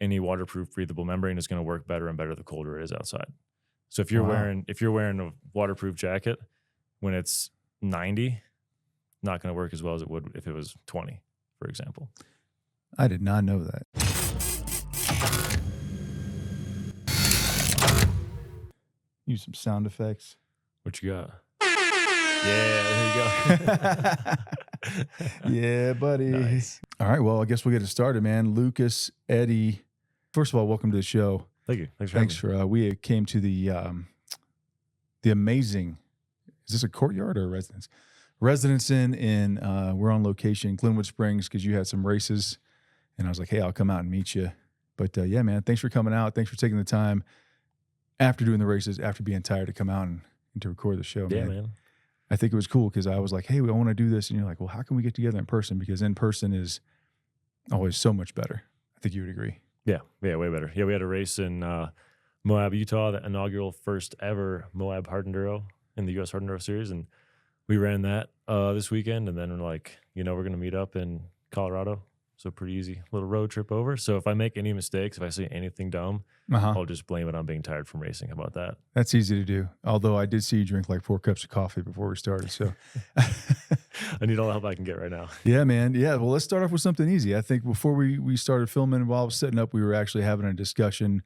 any waterproof breathable membrane is going to work better and better the colder it is outside. So if Wow. you're wearing a waterproof jacket when it's 90, not going to work as well as it would if it was 20, for example. I did not know that. Use some sound effects. What you got? Yeah, there you go. Yeah, buddy. Nice. All right, well, I guess we'll get it started, man. Lukas, Eddy, first of all, welcome to the show. Thank you. Thanks for we came to the amazing, is this a courtyard or a residence? Residence Inn in we're on location in Glenwood Springs because you had some races, and I was like, hey, I'll come out and meet you. But yeah, man, thanks for coming out. Thanks for taking the time after doing the races, after being tired, to come out and to record the show. Yeah, man. I think it was cool because I was like, hey, I want to do this. And you're like, well, how can we get together in person? Because in person is always so much better. I think you would agree. Yeah, way better. Yeah, we had a race in Moab, Utah, the inaugural first ever Moab Hard Enduro in the U.S. Hard Enduro Series. And we ran that this weekend. And then we're like, we're going to meet up in Colorado. So pretty easy little road trip over. So if I make any mistakes, if I say anything dumb, I'll just blame it on being tired from racing. How about that? That's easy to do. Although I did see you drink like 4 cups of coffee before we started. So I need all the help I can get right now. Yeah, man. Yeah. Well, let's start off with something easy. I think before we started filming, while I was setting up, we were actually having a discussion.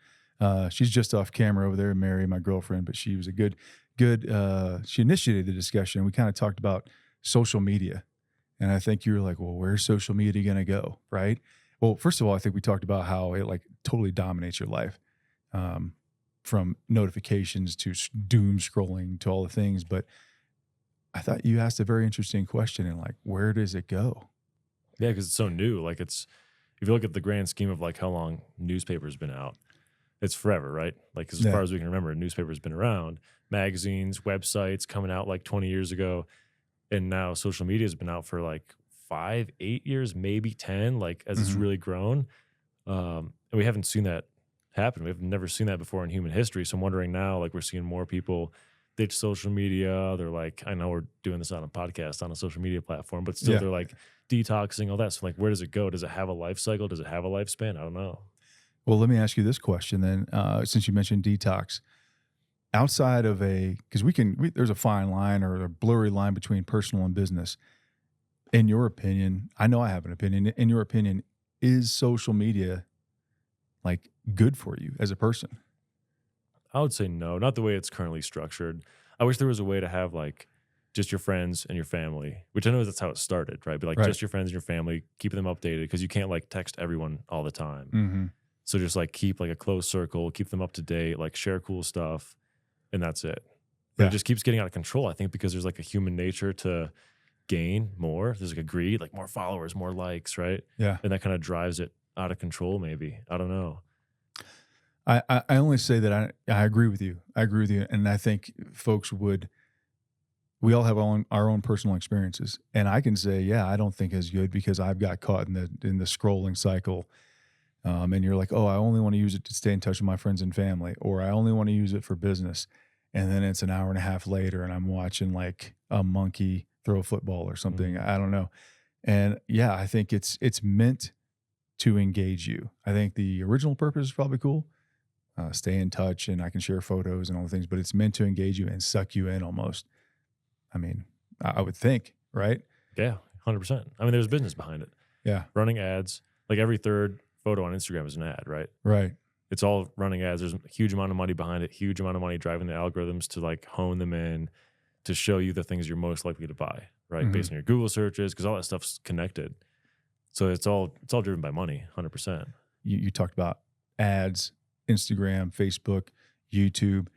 She's just off camera over there, Mary, my girlfriend, but she was a good, she initiated the discussion. We kind of talked about social media. And I think you were like, well, where's social media going to go? Right. Well, first of all, I think we talked about how it like totally dominates your life, from notifications to doom scrolling to all the things. But I thought you asked a very interesting question, and like, where does it go? Yeah, because it's so new. Like if you look at the grand scheme of like how long newspapers been out, it's forever, right? Like as far as we can remember, a newspaper's been around, magazines, websites coming out like 20 years ago. And now social media has been out for like 5, 8 years, maybe 10, like as it's really grown. And we haven't seen that happen. We've never seen that before in human history. So I'm wondering now, like we're seeing more people ditch social media. They're like, I know we're doing this on a podcast, on a social media platform, but still they're like detoxing, all that. So like, where does it go? Does it have a life cycle? Does it have a lifespan? I don't know. Well, let me ask you this question then, since you mentioned detox. Outside of because there's a fine line or a blurry line between personal and business. In your opinion, I know I have an opinion. In your opinion, is social media like good for you as a person? I would say no, not the way it's currently structured. I wish there was a way to have like just your friends and your family, which I know that's how it started, right? But like just your friends and your family, keeping them updated because you can't like text everyone all the time. Mm-hmm. So just like keep like a close circle, keep them up to date, like share cool stuff. And that's it. But it just keeps getting out of control, I think, because there's like a human nature to gain more. There's like a greed, like more followers, more likes, right? Yeah. And that kind of drives it out of control, maybe. I don't know. I only say that I agree with you. I agree with you. And I think folks we all have our own personal experiences. And I can say, yeah, I don't think it's good because I've got caught in the scrolling cycle. And you're like, oh, I only want to use it to stay in touch with my friends and family, or I only want to use it for business. And then it's an hour and a half later and I'm watching like a monkey throw a football or something. I don't know. And yeah, I think it's meant to engage you. I think the original purpose is probably cool. Stay in touch and I can share photos and all the things, but it's meant to engage you and suck you in almost. I mean, I would think, right? Yeah, 100%. I mean, there's business behind it. Yeah. Running ads, like every third photo on Instagram is an ad, right? Right. It's all running ads. There's a huge amount of money behind it, huge amount of money driving the algorithms to like hone them in to show you the things you're most likely to buy, right? Based on your Google searches, because all that stuff's connected. So it's all driven by money, 100%. You talked about ads, Instagram, Facebook, YouTube.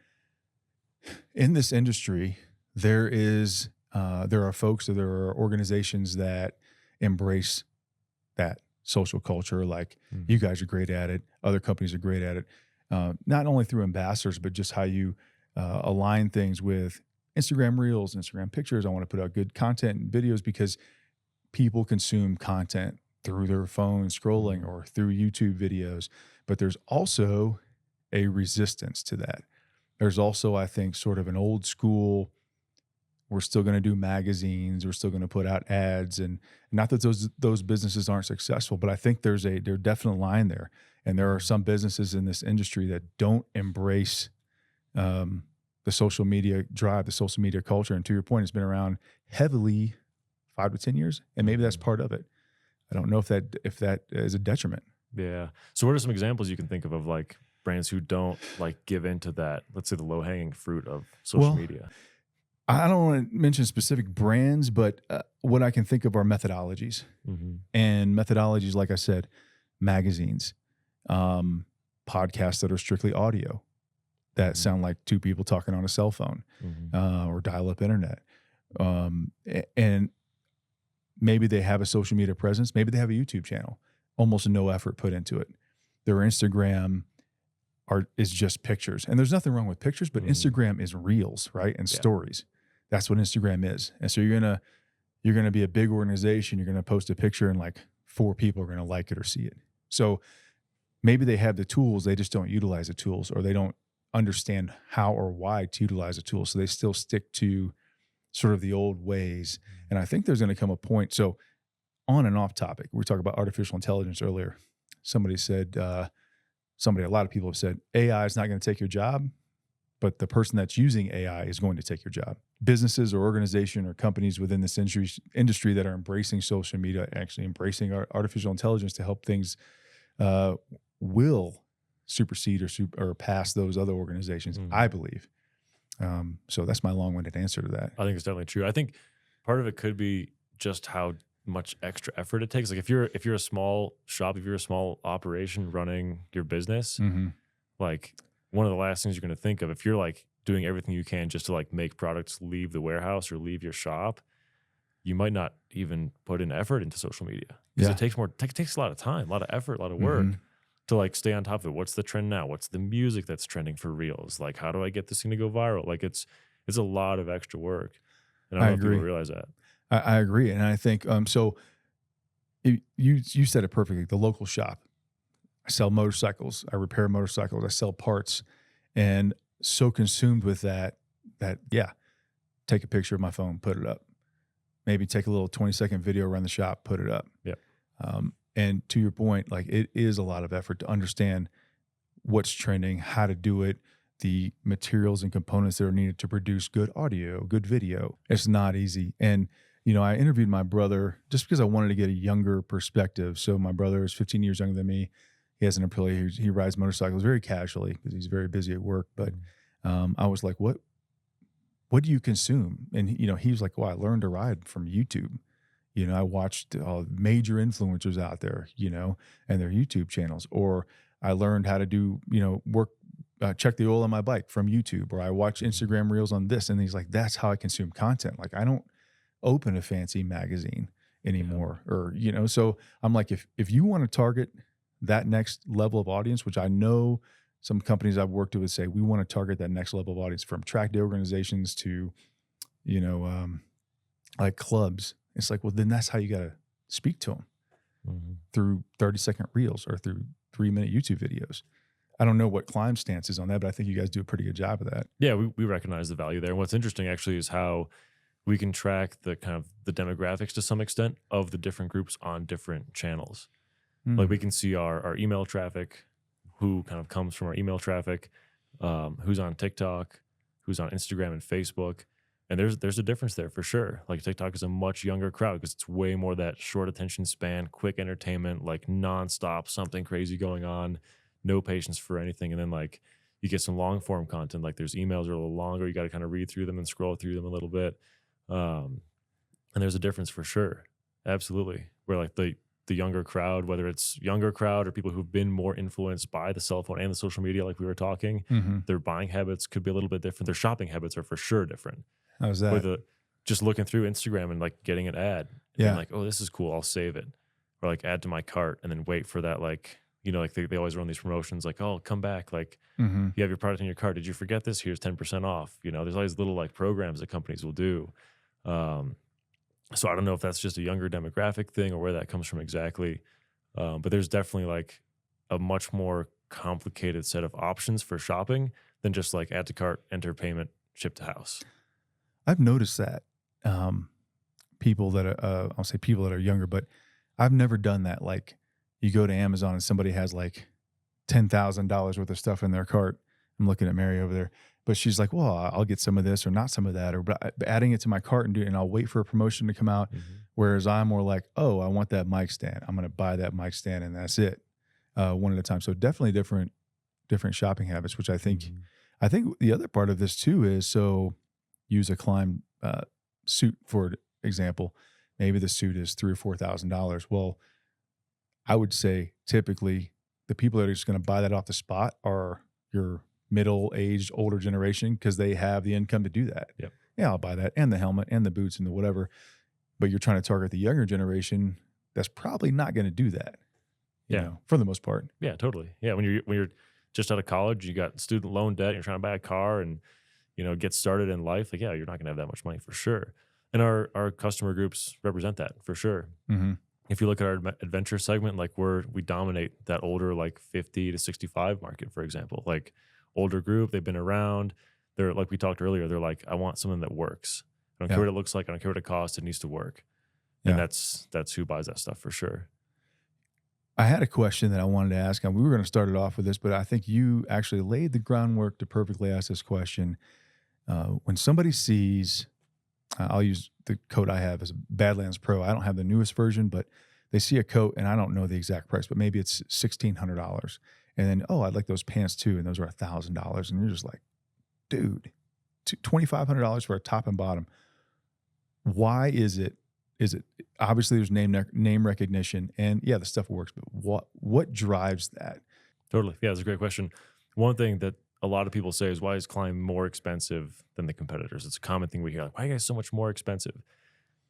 In this industry, there are folks, there are organizations that embrace that social culture. Like you guys are great at it. Other companies are great at it. Not only through ambassadors, but just how you align things with Instagram Reels, Instagram pictures. I want to put out good content and videos because people consume content through their phone scrolling or through YouTube videos. But there's also a resistance to that. There's also, I think, sort of an old school, we're still going to do magazines, we're still going to put out ads, and not that those businesses aren't successful, but I think there's a definite line there. And there are some businesses in this industry that don't embrace the social media drive, the social media culture. And to your point, it's been around heavily 5 to 10 years, and maybe that's part of it. I don't know if that is a detriment. Yeah. So what are some examples you can think of like brands who don't like give into that, let's say the low hanging fruit of social media? I don't want to mention specific brands, but what I can think of are methodologies. And methodologies, like I said, magazines, podcasts that are strictly audio that sound like two people talking on a cell phone or dial-up internet. And maybe they have a social media presence. Maybe they have a YouTube channel. Almost no effort put into it. Their Instagram is just pictures. And there's nothing wrong with pictures, but Instagram is reels, right? And stories. That's what Instagram is. And so you're gonna be a big organization. You're gonna post a picture and like 4 people are gonna like it or see it. So maybe they have the tools, they just don't utilize the tools, or they don't understand how or why to utilize the tools. So they still stick to sort of the old ways. And I think there's gonna come a point. So on and off topic, we talked about artificial intelligence earlier. Somebody said, a lot of people have said, AI is not going to take your job, but the person that's using AI is going to take your job. Businesses or organization or companies within this industry that are embracing social media, actually embracing artificial intelligence to help things, will supersede or pass those other organizations, I believe. So that's my long-winded answer to that. I think it's definitely true. I think part of it could be just how much extra effort it takes. Like if you're a small shop, if you're a small operation running your business, like one of the last things you're going to think of, if you're like doing everything you can just to like make products leave the warehouse or leave your shop, you might not even put in effort into social media because it takes a lot of time, a lot of effort, a lot of work to like stay on top of it. What's the trend now? What's the music that's trending for reels? Like, how do I get this thing to go viral? Like it's a lot of extra work. And I don't know if people realize that. I agree. And I think, so you said it perfectly. The local shop, I sell motorcycles, I repair motorcycles, I sell parts, and so consumed with that, take a picture of my phone, put it up, maybe take a little 20-second video around the shop, put it up. Yep. And to your point, like it is a lot of effort to understand what's trending, how to do it, the materials and components that are needed to produce good audio, good video. It's not easy. And, I interviewed my brother just because I wanted to get a younger perspective. So my brother is 15 years younger than me. He has an employee. He rides motorcycles very casually because he's very busy at work. But I was like, what do you consume? And, he was like, well, I learned to ride from YouTube. I watched major influencers out there, and their YouTube channels, or I learned how to do, work, check the oil on my bike from YouTube, or I watch Instagram reels on this. And he's like, that's how I consume content. Like I don't open a fancy magazine anymore, or, so I'm like, if you want to target that next level of audience, which I know some companies I've worked with say, we want to target that next level of audience, from track day organizations to, like clubs. It's like, well, then that's how you got to speak to them through 30-second reels or through 3-minute YouTube videos. I don't know what Klim's stance is on that, but I think you guys do a pretty good job of that. Yeah, we recognize the value there. And what's interesting actually is how we can track the kind of the demographics to some extent of the different groups on different channels. Like we can see our email traffic, who kind of comes from our email traffic, who's on TikTok, who's on Instagram and Facebook. And there's a difference there for sure. Like TikTok is a much younger crowd because it's way more that short attention span, quick entertainment, like nonstop, something crazy going on, no patience for anything. And then like you get some long form content, like there's emails are a little longer. You got to kind of read through them and scroll through them a little bit. And there's a difference for sure. Absolutely. Where like the younger crowd, whether it's younger crowd or people who've been more influenced by the cell phone and the social media, like we were talking, their buying habits could be a little bit different. Their shopping habits are for sure different. How's that? Or just looking through Instagram and like getting an ad. And like, oh, this is cool, I'll save it. Or like add to my cart and then wait for that, like, like they always run these promotions like, oh, come back. Like you have your product in your cart. Did you forget this? Here's 10% off. There's all these little like programs that companies will do. So I don't know if that's just a younger demographic thing or where that comes from exactly. But there's definitely like a much more complicated set of options for shopping than just like add to cart, enter payment, ship to house. I've noticed that people that are, I'll say people that are younger, but I've never done that. Like you go to Amazon and somebody has like $10,000 worth of stuff in their cart. I'm looking at Mary over there, but she's like, well, I'll get some of this or not some of that, or but adding it to my cart and I'll wait for a promotion to come out. Whereas I'm more like, oh, I want that mic stand. I'm going to buy that mic stand and that's it, one at a time. So definitely different shopping habits, which I think the other part of this too is, so use a Klim suit for example. Maybe the suit is $3,000 or $4,000. Well, I would say typically the people that are just going to buy that off the spot are your middle-aged, older generation, because they have the income to do that. Yep. Yeah, I'll buy that, and the helmet and the boots and the whatever. But you're trying to target the younger generation that's probably not going to do that. You know, for the most part. Yeah, totally. Yeah, when you're just out of college, you got student loan debt, you're trying to buy a car and, you know, get started in life. Like, yeah, you're not going to have that much money for sure. And our customer groups represent that for sure. If you look at our adventure segment, like we dominate that older, like 50 to 65 market, for example. Like older group, they've been around. They're like we talked earlier. They're like, I want something that works. I don't care what it looks like. I don't care what it costs. It needs to work. And that's who buys that stuff for sure. I had a question that I wanted to ask, and we were going to start it off with this, but I think you actually laid the groundwork to perfectly ask this question. When somebody sees, I'll use the coat I have as a Badlands Pro. I don't have the newest version, but they see a coat, and I don't know the exact price, but maybe it's $1,600. And then, oh, I'd like those pants too, and those are $1,000. And you're just like, dude, $2,500 for a top and bottom. Why is it? Is it obviously there's name recognition, and yeah, the stuff works, but what drives that? Totally. Yeah, that's a great question. One thing that a lot of people say is, why is Klim more expensive than the competitors? It's a common thing we hear, like, why are you guys so much more expensive?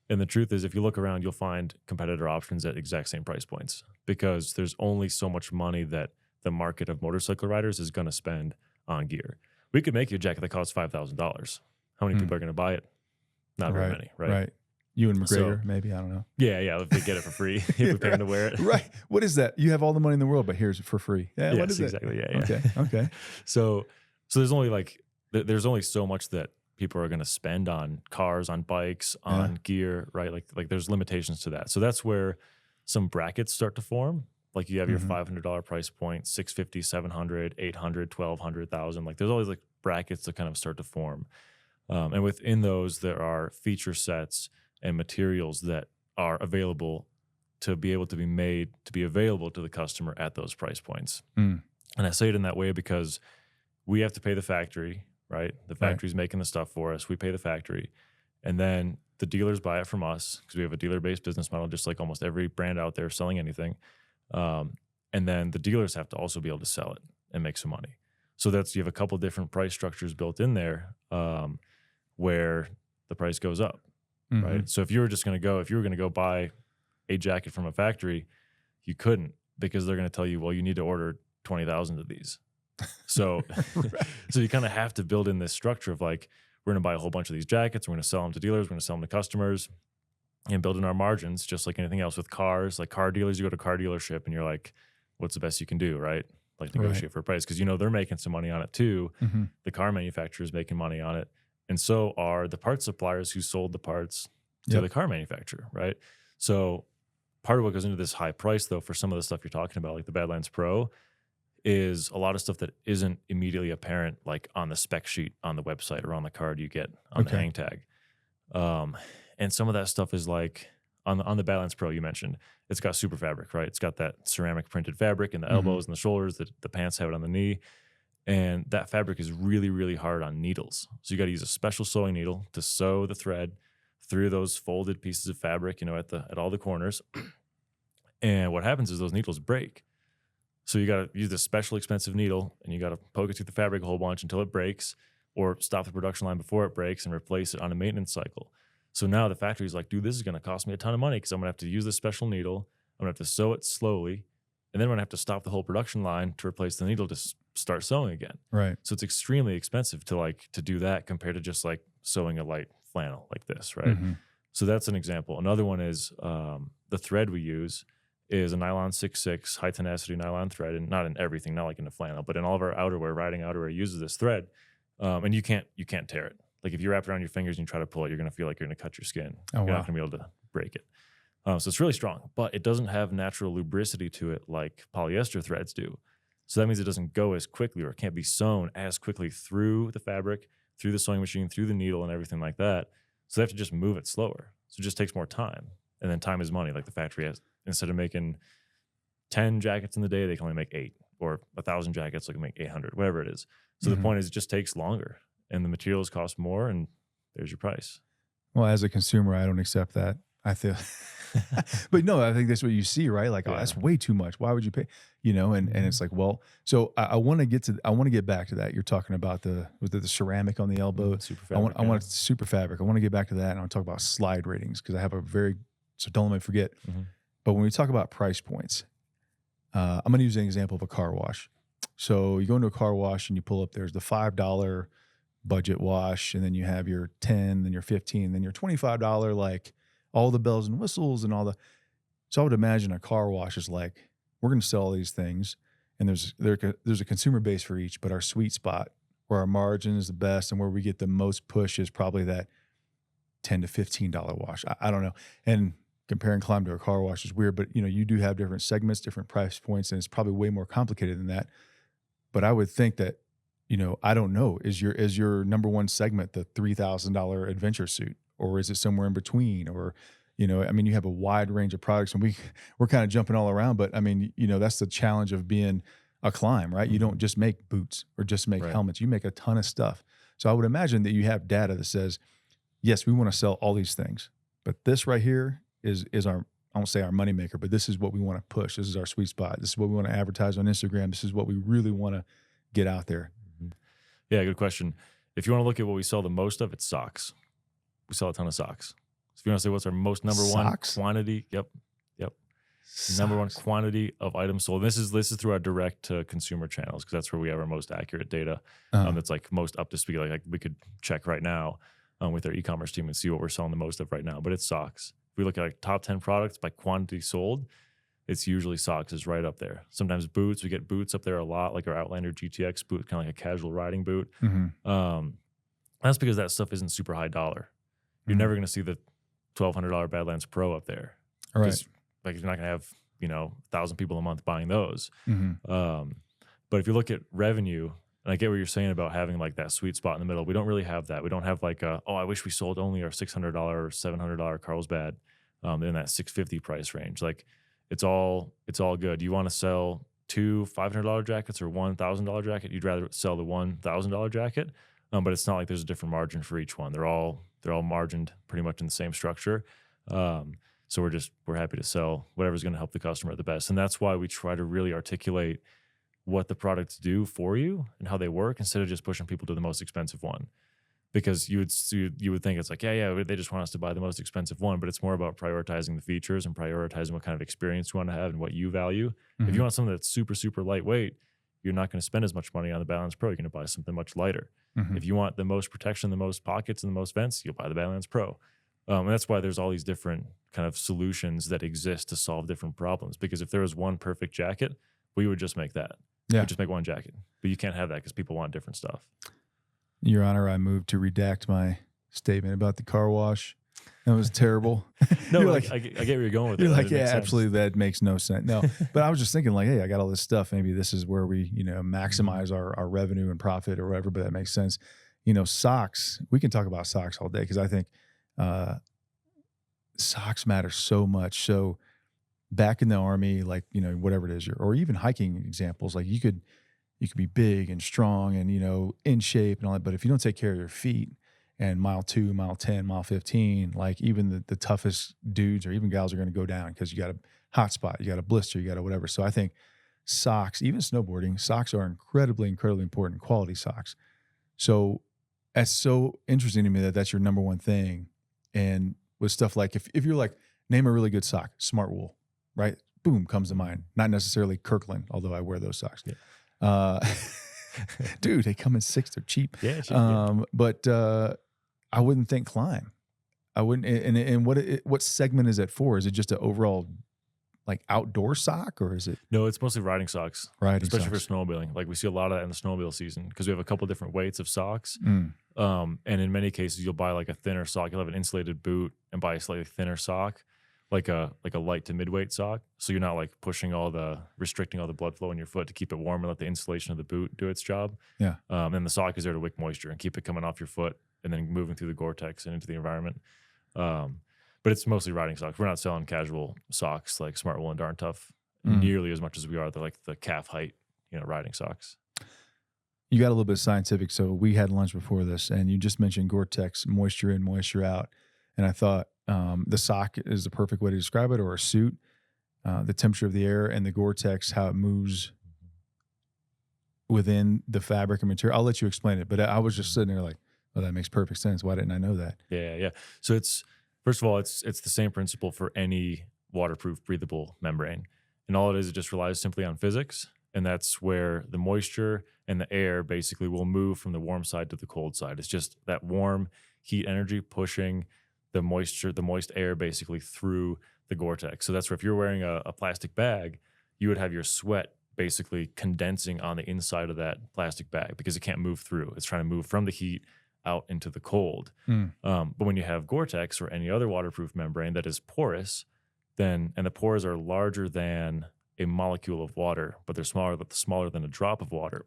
And the truth is, if you look around, you'll find competitor options at exact same price points, because there's only so much money that the market of motorcycle riders is going to spend on gear. We could make you a jacket that costs $5,000. How many people are going to buy it? Not very many, right? Right. You and McGregor, maybe, I don't know. Yeah, if they get it for free, if we pay them to wear it. Right. What is that? You have all the money in the world, but here's it for free. Yeah, yes, what is exactly. it? Yeah. Okay. So there's only so much that people are going to spend on cars, on bikes, on gear, right? Like there's limitations to that. So that's where some brackets start to form. Like you have your $500 price point, $650, $700, $800, $1,200, $1,000. Like there's always like brackets that kind of start to form. And within those, there are feature sets and materials that are available to be able to be made to be available to the customer at those price points. And I say it in that way because we have to pay the factory, right? The factory's making the stuff for us. We pay the factory. And then the dealers buy it from us because we have a dealer-based business model, just like almost every brand out there selling anything. And then the dealers have to also be able to sell it and make some money. So you have a couple different price structures built in there where the price goes up. Right. So if you were going to go buy a jacket from a factory, you couldn't, because they're going to tell you, well, you need to order 20,000 of these. So, so you kind of have to build in this structure of like, we're going to buy a whole bunch of these jackets. We're going to sell them to dealers. We're going to sell them to customers, and build in our margins, just like anything else with cars. Like car dealers, you go to a car dealership and you're like, what's the best you can do? Right. Like negotiate for a price, because they're making some money on it too. The car manufacturer is making money on it. And so are the parts suppliers who sold the parts to the car manufacturer, right? So part of what goes into this high price, though, for some of the stuff you're talking about, like the Badlands Pro, is a lot of stuff that isn't immediately apparent, like on the spec sheet on the website or on the card you get on the hang tag. And some of that stuff is like on the Badlands Pro you mentioned, it's got super fabric, right? It's got that ceramic printed fabric in the elbows and the shoulders, the pants have it on the knee. And that fabric is really, really hard on needles. So you got to use a special sewing needle to sew the thread through those folded pieces of fabric, at all the corners. And what happens is those needles break. So you got to use this special expensive needle, and you got to poke it through the fabric a whole bunch until it breaks, or stop the production line before it breaks and replace it on a maintenance cycle. So now the factory's like, dude, this is going to cost me a ton of money, because I'm going to have to use this special needle. I'm going to have to sew it slowly. And then we're going to have to stop the whole production line to replace the needle to start sewing again. Right. So it's extremely expensive to do that compared to just like sewing a light flannel like this, right? So that's an example. Another one is the thread we use is a nylon 6/6 high tenacity nylon thread, and not in everything, not like in the flannel, but in all of our outerwear, riding outerwear uses this thread. And you can't tear it. Like if you wrap it around your fingers and you try to pull it, you're going to feel like you're going to cut your skin. You're not going to be able to break it. So it's really strong, but it doesn't have natural lubricity to it like polyester threads do. So that means it doesn't go as quickly, or it can't be sewn as quickly through the fabric, through the sewing machine, through the needle and everything like that. So they have to just move it slower. So it just takes more time. And then time is money. Like the factory has, instead of making 10 jackets in the day, they can only make 8, or 1,000 jackets, they can make 800, whatever it is. So the point is, it just takes longer and the materials cost more, and there's your price. Well, as a consumer, I don't accept that. I feel, but no, I think that's what you see, right? Like, oh, that's way too much. Why would you pay? You know, and it's like, well, so I want to get back to that. You're talking about the ceramic on the elbow. Super fabric, I want super fabric. I want to get back to that, and I want to talk about slide ratings, because I have so don't let me forget. But when we talk about price points, I'm going to use an example of a car wash. So you go into a car wash and you pull up, there's the $5 budget wash, and then you have your 10, then your 15, then your $25, like all the bells and whistles and all the. So I would imagine a car wash is like, we're going to sell all these things, and there's a consumer base for each, but our sweet spot where our margin is the best and where we get the most push is probably that $10 to $15 wash. I don't know. And comparing Klim to a car wash is weird, but you do have different segments, different price points, and it's probably way more complicated than that. But I would think that, I don't know, is your number one segment the $3,000 adventure suit, or is it somewhere in between? Or, I mean, you have a wide range of products, and we're kind of jumping all around, but I mean, that's the challenge of being a Klim, right? You don't just make boots or just make helmets. You make a ton of stuff. So I would imagine that you have data that says, yes, we want to sell all these things, but this right here is our, I won't say our moneymaker, but this is what we want to push. This is our sweet spot. This is what we want to advertise on Instagram. This is what we really want to get out there. Yeah, good question. If you want to look at what we sell the most of, it's socks. We sell a ton of socks. So if you want to say what's our most number one quantity, yep. Socks. Number one quantity of items sold. And this is through our direct to consumer channels, because that's where we have our most accurate data. That's like most up to speed. Like we could check right now with our e-commerce team and see what we're selling the most of right now. But it's socks. If we look at like top 10 products by quantity sold, it's usually socks is right up there. Sometimes boots, we get boots up there a lot, like our Outlander GTX boot, kind of like a casual riding boot. That's because that stuff isn't super high dollar. You're never going to see the $1,200 Badlands Pro up there. All right. Like you're not going to have 1,000 people a month buying those. But if you look at revenue, and I get what you're saying about having like that sweet spot in the middle, we don't really have that. We don't have like I wish we sold only our $600 or $700 Carlsbad in that $650 price range. Like it's all good. You want to sell 2 $500 jackets or one $1,000 jacket? You'd rather sell the $1,000 jacket, but it's not like there's a different margin for each one. They're all margined pretty much in the same structure. So we're happy to sell whatever's going to help the customer the best, and that's why we try to really articulate what the products do for you and how they work, instead of just pushing people to the most expensive one. Because you would think it's like, yeah, they just want us to buy the most expensive one, but it's more about prioritizing the features and prioritizing what kind of experience you want to have and what you value. If you want something that's super, super lightweight, you're not going to spend as much money on the Balance Pro. You're going to buy something much lighter. If you want the most protection, the most pockets, and the most vents, you'll buy the Balance Pro. And that's why there's all these different kind of solutions that exist to solve different problems. Because if there was one perfect jacket, we would just make that. Yeah. We'd just make one jacket. But you can't have that because people want different stuff. Your Honor, I moved to redact my statement about the car wash. That was terrible. No, like, I get where you're going with it. You're like, yeah, absolutely, that makes no sense. No, but I was just thinking like, hey, I got all this stuff. Maybe this is where we, maximize our revenue and profit or whatever, but that makes sense. Socks, we can talk about socks all day, because I think socks matter so much. So back in the Army, like, whatever it is, or even hiking examples, like you could be big and strong and, in shape and all that, but if you don't take care of your feet, and mile 2, mile 10, mile 15, like even the toughest dudes or even gals are going to go down because you got a hot spot, you got a blister, you got a whatever. So I think socks, even snowboarding, socks are incredibly, incredibly important, quality socks. So that's so interesting to me that that's your number one thing. And with stuff like, if you're like, name a really good sock, Smart Wool, right? Boom, comes to mind. Not necessarily Kirkland, although I wear those socks. Yeah. Dude, they come in 6, they're cheap. Yeah, cheap, But I wouldn't think Klim. I wouldn't. And what segment is it for? Is it just an overall like outdoor sock, or is it? No, it's mostly riding socks. Especially socks. For snowmobiling. Like we see a lot of that in the snowmobile season because we have a couple different weights of socks. And in many cases, you'll buy like a thinner sock. You'll have an insulated boot and buy a slightly thinner sock. like a light to midweight sock, so you're not like restricting all the blood flow in your foot to keep it warm and let the insulation of the boot do its job. Yeah. And the sock is there to wick moisture and keep it coming off your foot and then moving through the Gore-Tex and into the environment. But it's mostly riding socks. We're not selling casual socks like Smart Wool and Darn Tough nearly as much as we are the calf height, riding socks. You got a little bit scientific. So we had lunch before this, and you just mentioned Gore-Tex, moisture in, moisture out. And I thought the sock is the perfect way to describe it, or a suit, the temperature of the air, and the Gore-Tex, how it moves within the fabric and material. I'll let you explain it, but I was just sitting there like, oh, that makes perfect sense. Why didn't I know that? Yeah. So first of all, it's the same principle for any waterproof, breathable membrane. And all it just relies simply on physics. And that's where the moisture and the air basically will move from the warm side to the cold side. It's just that warm heat energy pushing the moist air basically through the Gore-Tex. So that's where if you're wearing a plastic bag, you would have your sweat basically condensing on the inside of that plastic bag because it can't move through. It's trying to move from the heat out into the cold. But when you have Gore-Tex or any other waterproof membrane that is porous, and the pores are larger than a molecule of water, but they're smaller than a drop of water,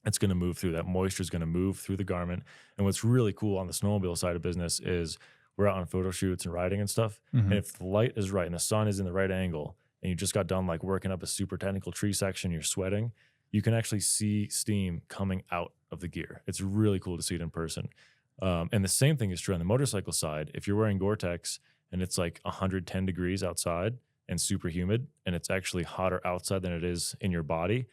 it's going to move through. That moisture is going to move through the garment. And what's really cool on the snowmobile side of business is we're out on photo shoots and riding and stuff. And if the light is right and the sun is in the right angle, and you just got done like working up a super technical tree section, you're sweating, you can actually see steam coming out of the gear. It's really cool to see it in person. And the same thing is true on the motorcycle side. If you're wearing Gore-Tex and it's like 110 degrees outside and super humid, and it's actually hotter outside than it is in your body,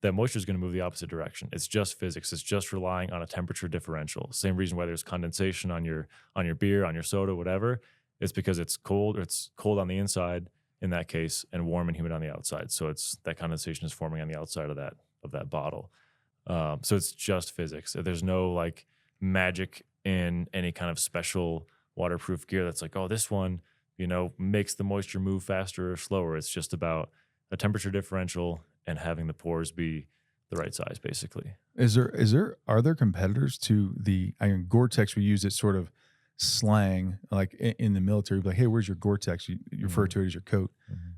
that moisture is going to move the opposite direction. It's just physics. It's just relying on a temperature differential. Same reason why there's condensation on your beer, on your soda, whatever. It's because it's cold on the inside in that case and warm and humid on the outside. So it's that condensation is forming on the outside of that bottle. So it's just physics. There's no like magic in any kind of special waterproof gear that's like, oh, this one, makes the moisture move faster or slower. It's just about a temperature differential and having the pores be the right size, basically. Are there competitors to Gore-Tex? We use it sort of slang, like in the military, like, hey, where's your Gore-Tex? You refer to it as your coat.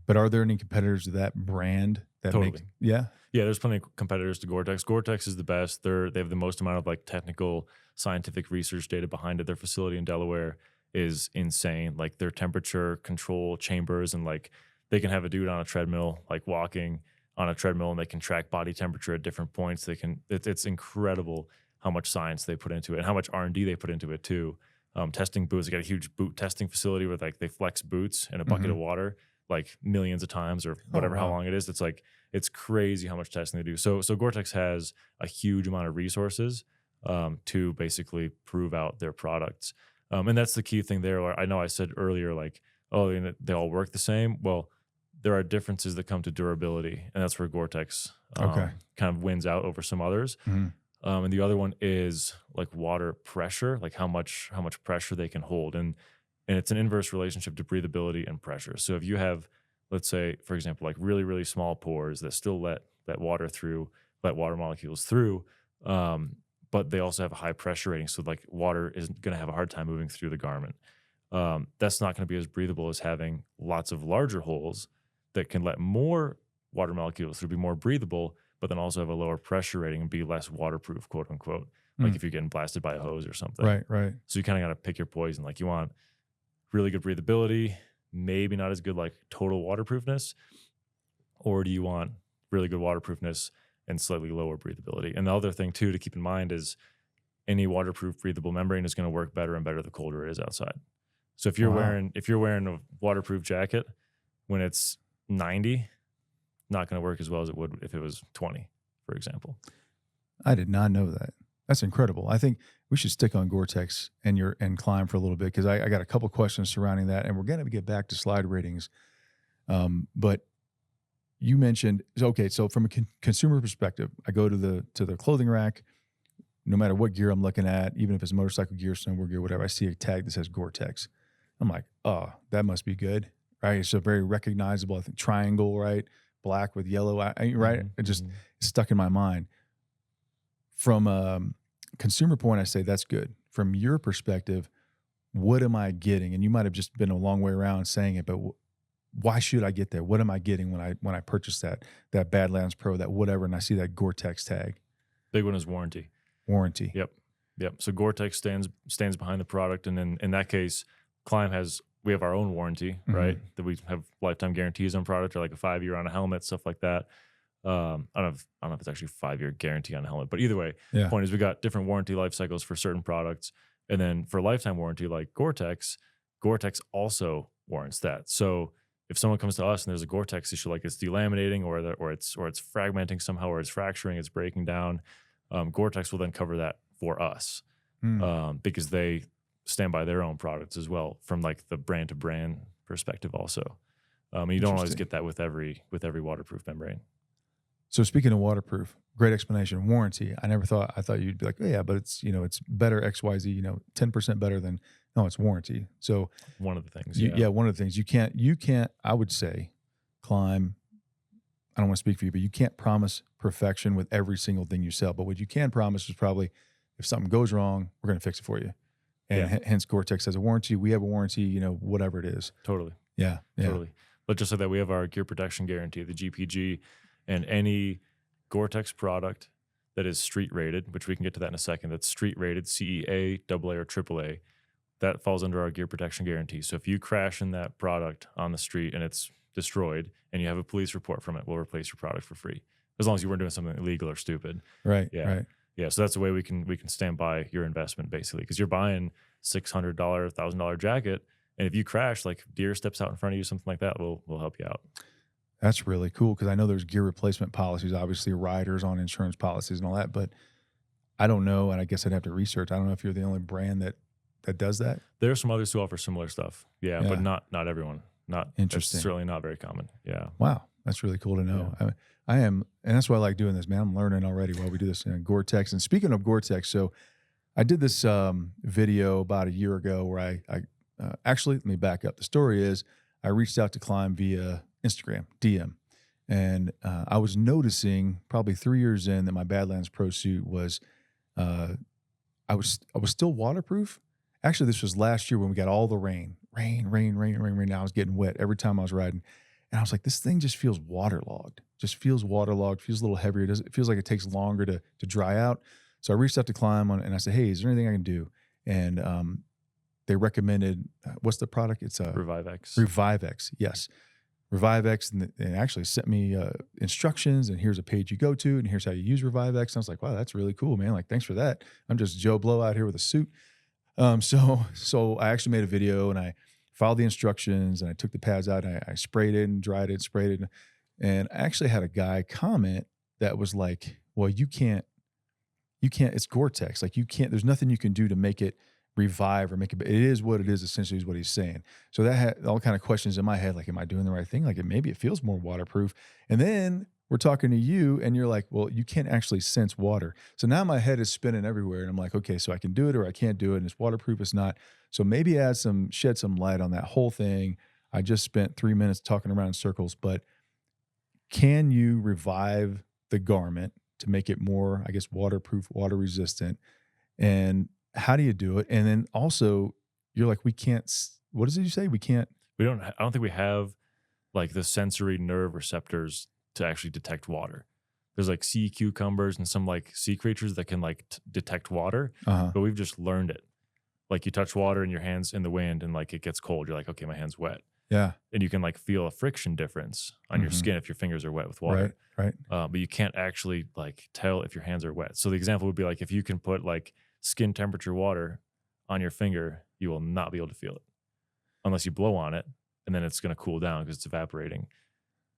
But are there any competitors to that brand that Totally. Yeah, there's plenty of competitors to Gore-Tex. Gore-Tex is the best. They have the most amount of like technical scientific research data behind it. Their facility in Delaware is insane. Like their temperature control chambers, and like they can have a dude on a treadmill, like walking on a treadmill, and they can track body temperature at different points. It's incredible how much science they put into it and how much R&D they put into it too. Testing boots. They got a huge boot testing facility where like they flex boots in a bucket of water like millions of times or whatever, how long it is. It's crazy how much testing they do. So Gore-Tex has a huge amount of resources to basically prove out their products. And that's the key thing there. I know I said earlier, like, oh, they all work the same. Well, there are differences that come to durability, and that's where Gore-Tex kind of wins out over some others. And the other one is like water pressure, like how much pressure they can hold. And it's an inverse relationship to breathability and pressure. So if you have, let's say, for example, like really, really small pores that still let water molecules through, but they also have a high pressure rating. So like water is going to have a hard time moving through the garment. That's not going to be as breathable as having lots of larger holes that can let more water molecules through, be more breathable, but then also have a lower pressure rating and be less waterproof, quote unquote. Like if you're getting blasted by a hose or something. Right. So you kind of got to pick your poison. Like you want really good breathability, maybe not as good like total waterproofness, or do you want really good waterproofness and slightly lower breathability? And the other thing too to keep in mind is any waterproof breathable membrane is going to work better and better the colder it is outside. So if you're wearing a waterproof jacket when it's 90, not going to work as well as it would if it was 20, for example. I did not know that. That's incredible. I think we should stick on Gore-Tex and Klim for a little bit, because I got a couple questions surrounding that, and we're going to get back to slide ratings. But you mentioned, so from a consumer perspective, I go to the clothing rack, no matter what gear I'm looking at, even if it's motorcycle gear, snowboard gear, whatever, I see a tag that says Gore-Tex. I'm like, oh, that must be good, right? It's a very recognizable, I think, triangle, right? Black with yellow, right? It just stuck in my mind. From a consumer point, I say that's good. From your perspective, what am I getting? And you might have just been a long way around saying it, but why should I get there? What am I getting when I purchase that Badlands Pro, that whatever, and I see that Gore-Tex tag? Big one is warranty. Warranty. Yep. So Gore-Tex stands behind the product, and then in that case, Klim we have our own warranty, right? That we have lifetime guarantees on product, or like a 5-year on a helmet, stuff like that. I don't know if it's actually a 5-year guarantee on a helmet, but either way, the point is we got different warranty life cycles for certain products, and then for lifetime warranty like Gore-Tex also warrants that. So if someone comes to us and there's a Gore-Tex issue, like it's delaminating or it's fragmenting somehow, or it's fracturing, it's breaking down, Gore-Tex will then cover that for us, because they stand by their own products as well, from like the brand to brand perspective also. And you don't always get that with every waterproof membrane. So speaking of waterproof, great explanation. Warranty. I thought you'd be like, oh, yeah, but it's better XYZ, 10% better than, no, it's warranty. So one of the things, one of the things you can't, I would say, Klim, I don't want to speak for you, but you can't promise perfection with every single thing you sell. But what you can promise is probably, if something goes wrong, we're going to fix it for you. And hence Gore-Tex has a warranty. We have a warranty, whatever it is. Totally. Yeah. Totally. But just so that we have our gear protection guarantee, the GPG, and any Gore-Tex product that is street rated, which we can get to that in a second, that's street rated, CEA, AA, or AAA, that falls under our gear protection guarantee. So if you crash in that product on the street and it's destroyed and you have a police report from it, we'll replace your product for free, as long as you weren't doing something illegal or stupid. Right. Yeah. Right. Yeah. So that's the way we can stand by your investment, basically, because you're buying $600, $1,000 jacket, and if you crash, like deer steps out in front of you, something like that, we'll help you out. That's really cool, because I know there's gear replacement policies, obviously riders on insurance policies and all that, but I don't know, and I guess I'd have to research. I don't know if you're the only brand that does that. There are some others who offer similar stuff. Yeah. But not everyone. Not interesting. It's certainly not very common. Yeah. Wow. That's really cool to know. Yeah. I am, and that's why I like doing this, man. I'm learning already while we do this. Gore-Tex. And speaking of Gore-Tex, so I did this video about a year ago where I actually, let me back up. The story is I reached out to Klim via Instagram, DM. And I was noticing probably 3 years in that my Badlands Pro suit was, I was still waterproof. Actually, this was last year when we got all the rain. Now I was getting wet every time I was riding. And I was like, this thing just feels waterlogged. Feels a little heavier. It feels like it takes longer to dry out. So I reached out to Klim and I said, hey, is there anything I can do? And they recommended, what's the product? It's Revive-X. Revive-X, yes. Revive-X, and actually sent me instructions, and here's a page you go to, and here's how you use Revive-X. And I was like, wow, that's really cool, man. Like, thanks for that. I'm just Joe Blow out here with a suit. So I actually made a video, and I followed the instructions, and I took the pads out, and I sprayed it and dried it, sprayed it. And I actually had a guy comment that was like, well, you can't, it's Gore-Tex. Like, there's nothing you can do to make it revive or make it is what it is, essentially, is what he's saying. So that had all kind of questions in my head, like, am I doing the right thing? Like, maybe it feels more waterproof. And then we're talking to you and you're like, well, you can't actually sense water. So now my head is spinning everywhere, and I'm like, okay, so I can do it or I can't do it, and it's waterproof, it's not. So maybe shed some light on that whole thing. I just spent 3 minutes talking around in circles, but can you revive the garment to make it more, I guess, waterproof, water resistant? And how do you do it? And then also, you're like, we can't, what did you say? I don't think we have like the sensory nerve receptors to actually detect water. There's like sea cucumbers and some like sea creatures that can like detect water, but we've just learned it. Like, you touch water in your hands in the wind and like it gets cold. You're like, okay, my hand's wet. Yeah. And you can like feel a friction difference on your skin if your fingers are wet with water. Right. But you can't actually like tell if your hands are wet. So the example would be like, if you can put like skin temperature water on your finger, you will not be able to feel it unless you blow on it, and then it's going to cool down because it's evaporating.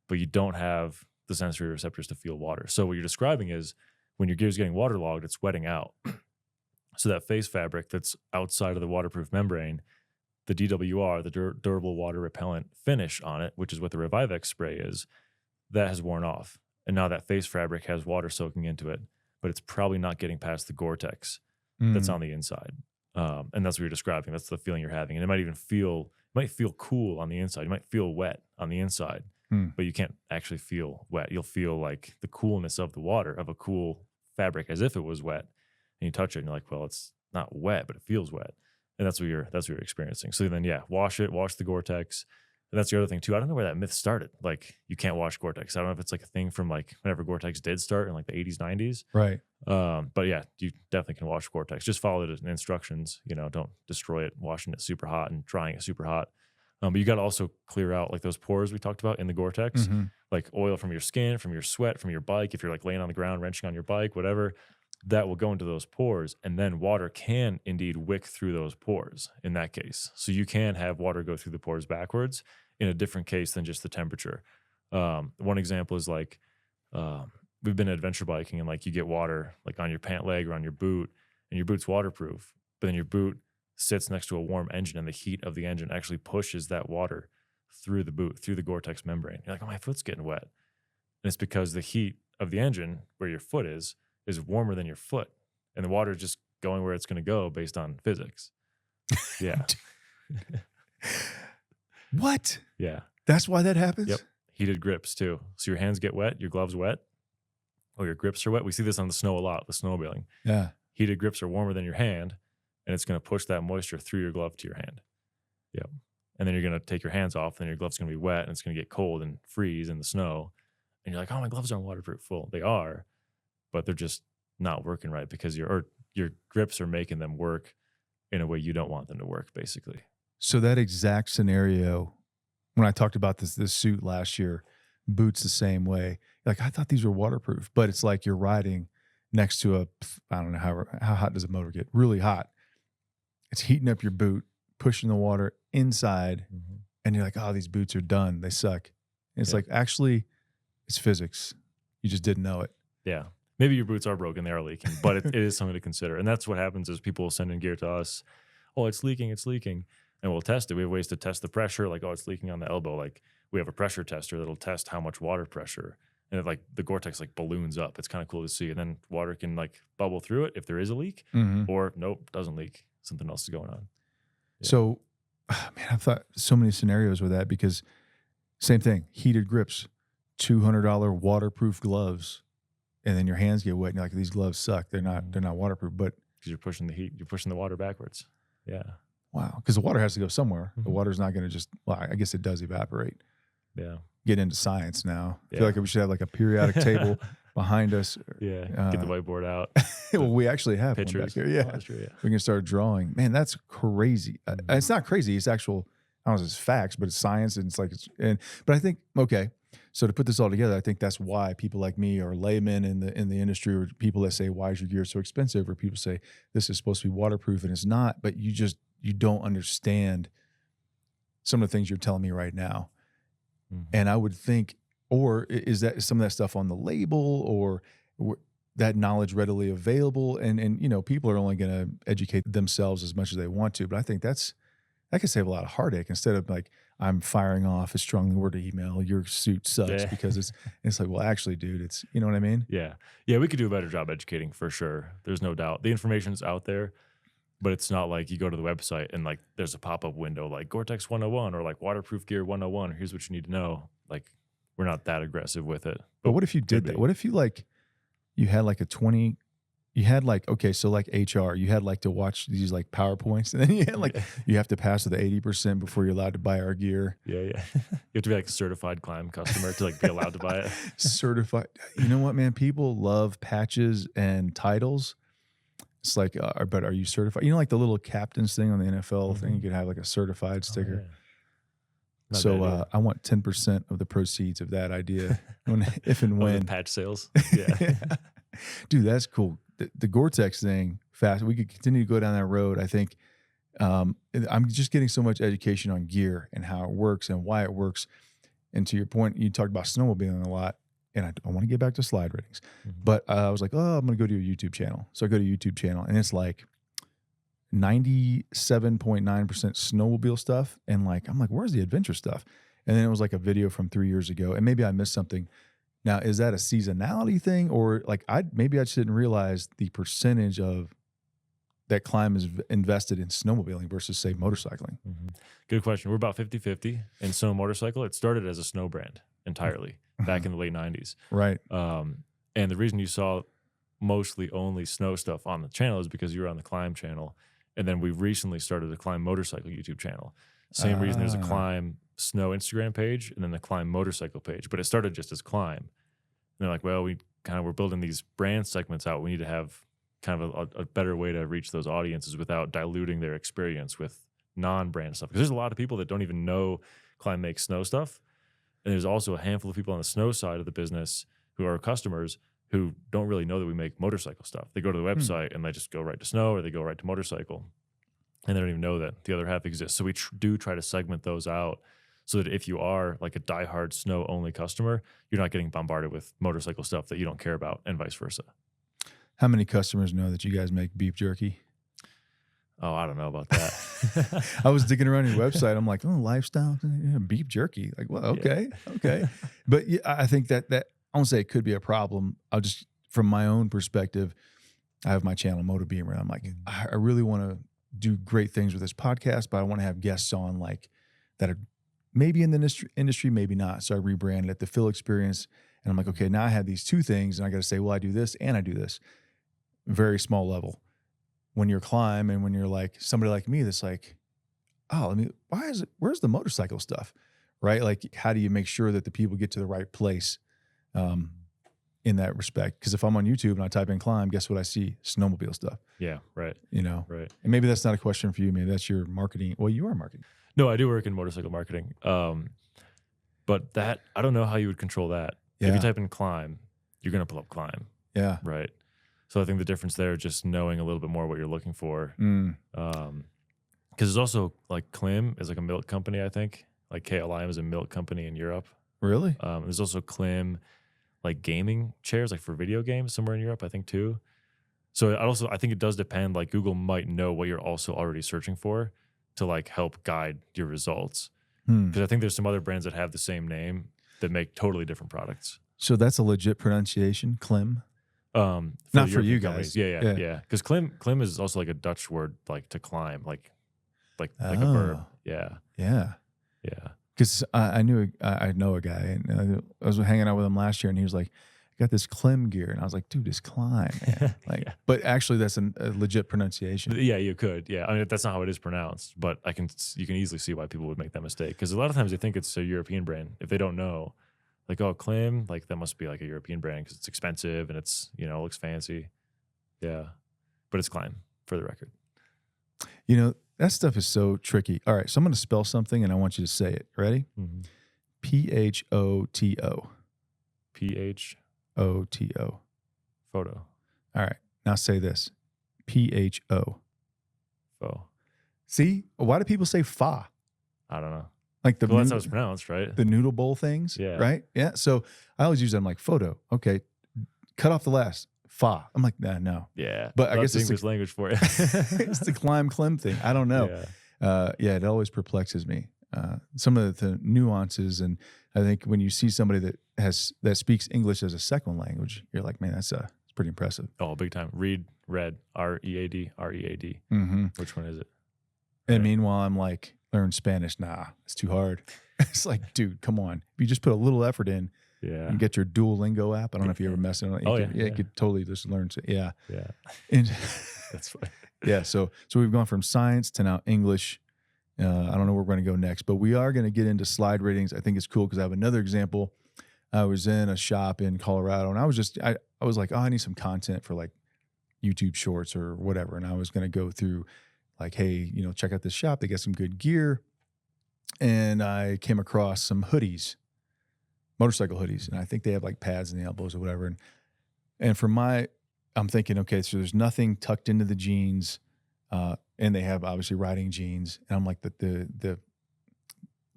But you don't have the sensory receptors to feel water. So what you're describing is when your gear's getting waterlogged, it's wetting out. So that face fabric that's outside of the waterproof membrane, the DWR, the durable water repellent finish on it, which is what the Revive-X spray is, that has worn off. And now that face fabric has water soaking into it, but it's probably not getting past the Gore-Tex that's on the inside. And that's what you're describing. That's the feeling you're having. And it might even feel cool on the inside. You might feel wet on the inside, but you can't actually feel wet. You'll feel like the coolness of the water, of a cool fabric, as if it was wet. And you touch it and you're like, well, it's not wet, but it feels wet. And that's what you're experiencing. So then, yeah, wash the Gore-Tex. And that's the other thing too. I don't know where that myth started. Like, you can't wash Gore-Tex. I don't know if it's like a thing from like whenever Gore-Tex did start in like the 80s, 90s. Right. But yeah, you definitely can wash Gore-Tex. Just follow the instructions. You know, don't destroy it, washing it super hot and drying it super hot. But you got to also clear out like those pores we talked about in the Gore-Tex, like oil from your skin, from your sweat, from your bike. If you're like laying on the ground, wrenching on your bike, whatever, that will go into those pores. And then water can indeed wick through those pores in that case. So you can have water go through the pores backwards in a different case than just the temperature. One example is like, we've been adventure biking and like you get water like on your pant leg or on your boot, and your boot's waterproof, but then your boot sits next to a warm engine and the heat of the engine actually pushes that water through the boot, through the Gore-Tex membrane. You're like, oh, my foot's getting wet. And it's because the heat of the engine where your foot is warmer than your foot. And the water is just going where it's going to go based on physics. Yeah. What? Yeah. That's why that happens? Yep. Heated grips too. So your hands get wet, your gloves wet, or your grips are wet. We see this on the snow a lot, the snowmobiling. Yeah. Heated grips are warmer than your hand, and it's going to push that moisture through your glove to your hand. Yep. And then you're going to take your hands off, and then your glove's going to be wet, and it's going to get cold and freeze in the snow. And you're like, oh, my gloves aren't waterproof. Well, they are, but they're just not working right because your grips are making them work in a way you don't want them to work, basically. So that exact scenario, when I talked about this suit last year, boots the same way. Like, I thought these were waterproof, but it's like you're riding next to I don't know how hot does a motor get? Really hot. It's heating up your boot, pushing the water inside, and you're like, oh, these boots are done. They suck. And it's like, actually, it's physics. You just didn't know it. Yeah. Maybe your boots are broken, they are leaking, but it is something to consider. And that's what happens is people will send in gear to us. Oh, it's leaking. And we'll test it. We have ways to test the pressure. Like, oh, it's leaking on the elbow. Like, we have a pressure tester that'll test how much water pressure. And it, like, the Gore-Tex like balloons up. It's kind of cool to see. And then water can like bubble through it if there is a leak, or nope, doesn't leak. Something else is going on. Yeah. So, man, I've thought so many scenarios with that because same thing, heated grips, $200 waterproof gloves, and then your hands get wet and you're like, these gloves suck. They're not waterproof, but because you're pushing the heat, you're pushing the water backwards. Yeah. Wow. Because the water has to go somewhere. The water's not going to just, well, I guess it does evaporate. Yeah. Get into science now. I feel like we should have like a periodic table behind us. Yeah. Get the whiteboard out. Well, we actually have pictures. One back here. Yeah. Oh, that's true, yeah. We can start drawing. Man, that's crazy. It's not crazy. It's actual, I don't know if it's facts, but it's science. And it's like, but I think, okay. So to put this all together, I think that's why people like me or laymen in the industry, or people that say, why is your gear so expensive? Or people say this is supposed to be waterproof and it's not, but you don't understand some of the things you're telling me right now. And I would think, or is that some of that stuff on the label, or that knowledge readily available? And you know, people are only going to educate themselves as much as they want to, but I think that could save a lot of heartache instead of like, I'm firing off a strongly worded email, your suit sucks, because it's like, well, actually, dude, it's, you know what I mean? Yeah. Yeah. We could do a better job educating for sure. There's no doubt. The information's out there, but it's not like you go to the website and like there's a pop-up window like Gore-Tex 101 or like waterproof gear 101, or here's what you need to know. Like, we're not that aggressive with it. But what if you did that? What if you like, you had like you had like, okay, so like HR, you had like to watch these like PowerPoints, and then you had like, you have to pass with the 80% before you're allowed to buy our gear. Yeah. You have to be like a certified Klim customer to like be allowed to buy it. Certified. You know what, man? People love patches and titles. It's like, but are you certified? You know, like the little captain's thing on the NFL thing, you could have like a certified sticker. Yeah. So I want 10% of the proceeds of that idea if and when. The patch sales. Yeah. Dude, that's cool. The Gore-Tex thing, fast. We could continue to go down that road. I think I'm just getting so much education on gear and how it works and why it works. And to your point, you talked about snowmobiling a lot, and I want to get back to slide ratings. But I was like, oh, I'm going to go to your YouTube channel. So I go to YouTube channel, and it's like 97.9% snowmobile stuff. And like, I'm like, where's the adventure stuff? And then it was like a video from 3 years ago, and maybe I missed something. Now, is that a seasonality thing, or like maybe I just didn't realize the percentage of that Klim is invested in snowmobiling versus, say, motorcycling? Good question. We're about 50-50 in snow motorcycle. It started as a snow brand entirely back in the late 90s. Right. And the reason you saw mostly only snow stuff on the channel is because you were on the Klim channel, And then we recently started a Klim motorcycle YouTube channel. Same reason there's a Klim snow Instagram page and then the Klim motorcycle page, but it started just as Klim. And they're like, well, we're building these brand segments out. We need to have kind of a better way to reach those audiences without diluting their experience with non-brand stuff. Because there's a lot of people that don't even know Klim makes snow stuff. And there's also a handful of people on the snow side of the business who are customers who don't really know that we make motorcycle stuff. They go to the website and they just go right to snow or they go right to motorcycle. And they don't even know that the other half exists. So we do try to segment those out so that if you are like a diehard snow only customer, you're not getting bombarded with motorcycle stuff that you don't care about and vice versa. How many customers know that you guys make beef jerky? Oh, I don't know about that. I was digging around your website. I'm like, oh, lifestyle, beef jerky. Like, well, okay. But yeah, I think that I won't say it could be a problem. I'll just, from my own perspective, I have my channel Moto Beamer. And I'm like, I really want to do great things with this podcast, but I want to have guests on like that are maybe in the industry, maybe not. So I rebranded it, the Phil Experience. And I'm like, okay, now I have these two things and I got to say, well, I do this and I do this. Very small level. When you're Klim and when you're like somebody like me that's like, oh, I mean, where's the motorcycle stuff, right? Like, how do you make sure that the people get to the right place in that respect? Because if I'm on YouTube and I type in Klim, guess what I see? Snowmobile stuff. Yeah, right. You know? Right. And maybe that's not a question for you. Maybe that's your marketing. Well, you are marketing. No, I do work in motorcycle marketing. But that, I don't know how you would control that. Yeah. If you type in Klim, you're going to pull up Klim. Yeah. Right. So I think the difference there is just knowing a little bit more what you're looking for. Because there's also like Klim is like a milk company, I think. Like KLIM is a milk company in Europe. Really? There's also Klim like gaming chairs, like for video games somewhere in Europe, I think too. So I think it does depend. Like Google might know what you're also already searching for to like help guide your results. Because I think there's some other brands that have the same name that make totally different products. So that's a legit pronunciation, Klim? Not for you guys. Companies. Yeah. Because Klim is also like a Dutch word, like to climb, like a verb. Yeah. Because I know a guy, and I was hanging out with him last year, and he was like, "I got this Klim gear," and I was like, "Dude, it's Klim, man." Like, but actually, that's a legit pronunciation. Yeah, you could. Yeah, I mean that's not how it is pronounced, but you can easily see why people would make that mistake because a lot of times they think it's a European brand if they don't know. Like, oh, Klim, like that must be like a European brand because it's expensive and it's, looks fancy. Yeah. But it's Klim, for the record. You know, that stuff is so tricky. All right. So I'm going to spell something and I want you to say it. Ready? Mm-hmm. P-H-O-T-O. P-H-O-T-O. Photo. All right. Now say this. P-H-O. Pho. See? Why do people say fa? I don't know. Like well, that's how it's pronounced, right? The noodle bowl things, yeah. Right? Yeah. So I always use them like photo. Okay, cut off the last fa. I'm like, nah, no. Yeah, but I guess it's English language for you. It's the Klim thing. I don't know. Yeah, it always perplexes me. Some of the nuances, and I think when you see somebody that speaks English as a second language, you're like, man, it's pretty impressive. Oh, big time. Read, R-E-A-D. Mm-hmm. Which one is it? And meanwhile, I'm like, learn Spanish. Nah, it's too hard. It's like, dude, come on. If you just put a little effort in, and get your Duolingo app. I don't know if you ever messed it on it. You could totally just learn. Yeah. And that's funny. Yeah. So we've gone from science to now English. I don't know where we're going to go next, but we are going to get into slide ratings. I think it's cool because I have another example. I was in a shop in Colorado, and I was like, oh, I need some content for like YouTube shorts or whatever, and I was going to go through. Like, hey, check out this shop. They got some good gear. And I came across some hoodies, motorcycle hoodies. And I think they have like pads in the elbows or whatever. And I'm thinking, okay, so there's nothing tucked into the jeans. And they have obviously riding jeans. And I'm like, the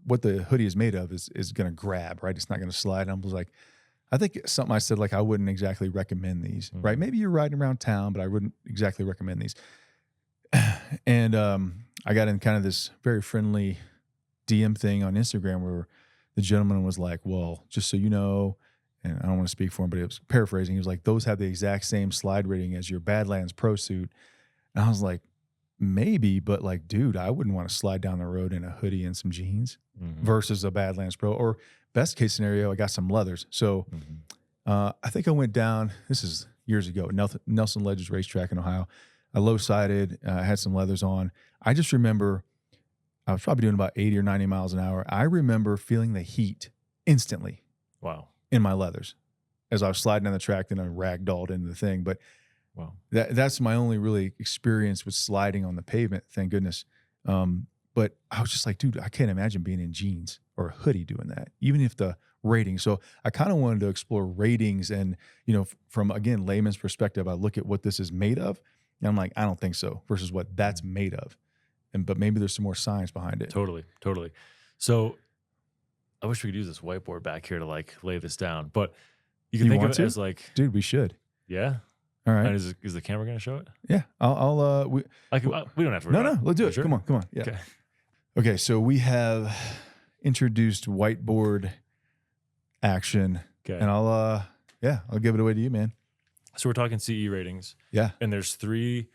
what the hoodie is made of is going to grab, right? It's not going to slide. And I was like, I think something I said, like, I wouldn't exactly recommend these, right? Maybe you're riding around town, but I wouldn't exactly recommend these. And I got in kind of this very friendly DM thing on Instagram where the gentleman was like, well, just so you know, and I don't want to speak for him, but it was paraphrasing. He was like, those have the exact same slide rating as your Badlands Pro suit. And I was like, maybe, but like, dude, I wouldn't want to slide down the road in a hoodie and some jeans versus a Badlands Pro. Or best case scenario, I got some leathers. So I think I went down, this is years ago, Nelson Ledges Racetrack in Ohio. I low-sided, had some leathers on. I just remember I was probably doing about 80 or 90 miles an hour. I remember feeling the heat instantly Wow. in my leathers as I was sliding down the track, then I ragdolled into the thing. But Wow. that's my only really experience with sliding on the pavement, thank goodness. But I was just like, dude, I can't imagine being in jeans or a hoodie doing that, even if the rating. So I kind of wanted to explore ratings and, from, again, layman's perspective, I look at what this is made of and I'm like, I don't think so versus what that's made of. But maybe there's some more science behind it. Totally. So I wish we could use this whiteboard back here to like lay this down, but you can think of it as like, dude, we should. Yeah. All right. And is the camera going to show it? Yeah. We don't have to. No, let's do it. Sure? Come on. Yeah. Okay. So we have introduced whiteboard action, and I'll give it away to you, man. So we're talking CE ratings. Yeah. And there's 3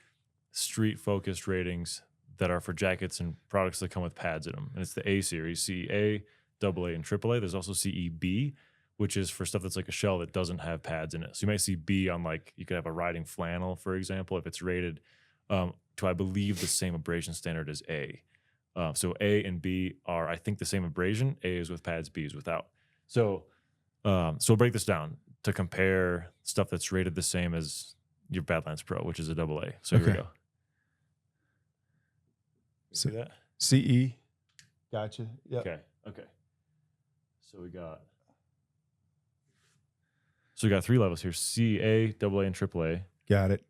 street focused ratings that are for jackets and products that come with pads in them. And it's the A series, CEA, AA, and AAA. There's also CEB, which is for stuff that's like a shell that doesn't have pads in it. So you might see B on like, you could have a riding flannel, for example, if it's rated to, I believe, the same abrasion standard as A. So A and B are, I think, the same abrasion. A is with pads, B is without. So we'll break this down to compare stuff that's rated the same as your Badlands Pro, which is a AA. So here we go. See that? CE. Gotcha. Yeah. Okay. So we got 3 levels here: CA, AA, and AAA. Got it.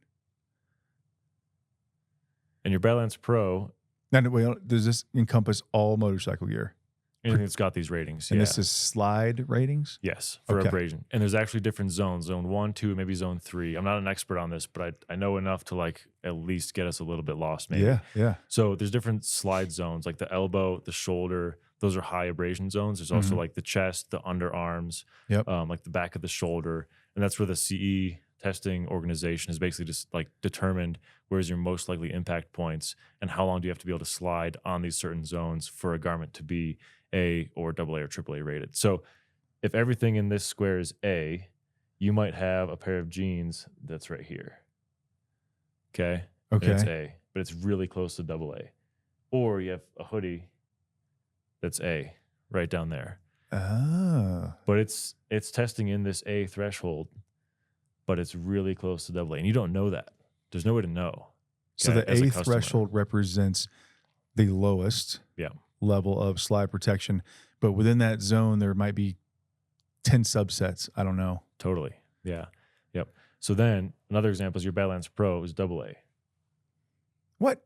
And your Badlands Pro. Now, does this encompass all motorcycle gear? Anything that's got these ratings. And this is slide ratings? Yes, for abrasion. And there's actually different zones: zone 1, 2, maybe zone 3. I'm not an expert on this, but I know enough to like at least get us a little bit lost, maybe. Yeah. So there's different slide zones, like the elbow, the shoulder. Those are high abrasion zones. There's also like the chest, the underarms, like the back of the shoulder. And that's where the CE testing organization has basically just like determined where's your most likely impact points and how long do you have to be able to slide on these certain zones for a garment to be A or AA or AAA rated. So if everything in this square is A, you might have a pair of jeans that's right here. Okay. And it's A, but it's really close to AA. Or you have a hoodie that's A right down there. But it's testing in this A threshold, but it's really close to AA. And you don't know that. There's no way to know. So the A threshold represents the lowest level of slide protection. But within that zone, there might be 10 subsets. I don't know. Totally. Yeah. Yep. So then another example is your Badlands Pro is AA. What?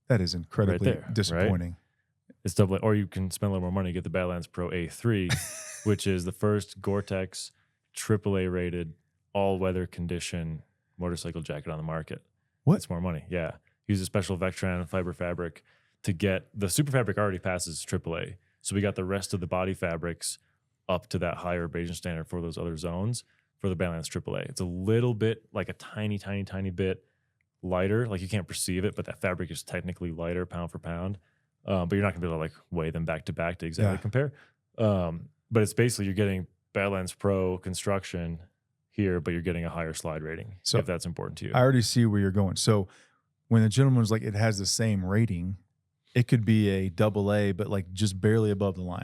That is incredibly disappointing. Right? It's AA. Or you can spend a little more money, get the Badlands Pro A3, which is the first Gore-Tex AAA rated all-weather condition motorcycle jacket on the market. What? It's more money. Yeah. Use a special Vectran fiber fabric to get the super fabric already passes AAA. So we got the rest of the body fabrics up to that higher abrasion standard for those other zones for the Badlands AAA. It's a little bit, like a tiny, tiny, tiny bit lighter. Like you can't perceive it, but that fabric is technically lighter pound for pound. But you're not gonna be able to like weigh them back to exactly compare. But it's basically you're getting Badlands Pro construction here, but you're getting a higher slide rating, so if that's important to you. I already see where you're going. So when the gentleman was like, it has the same rating, it could be a AA, but like just barely above the line.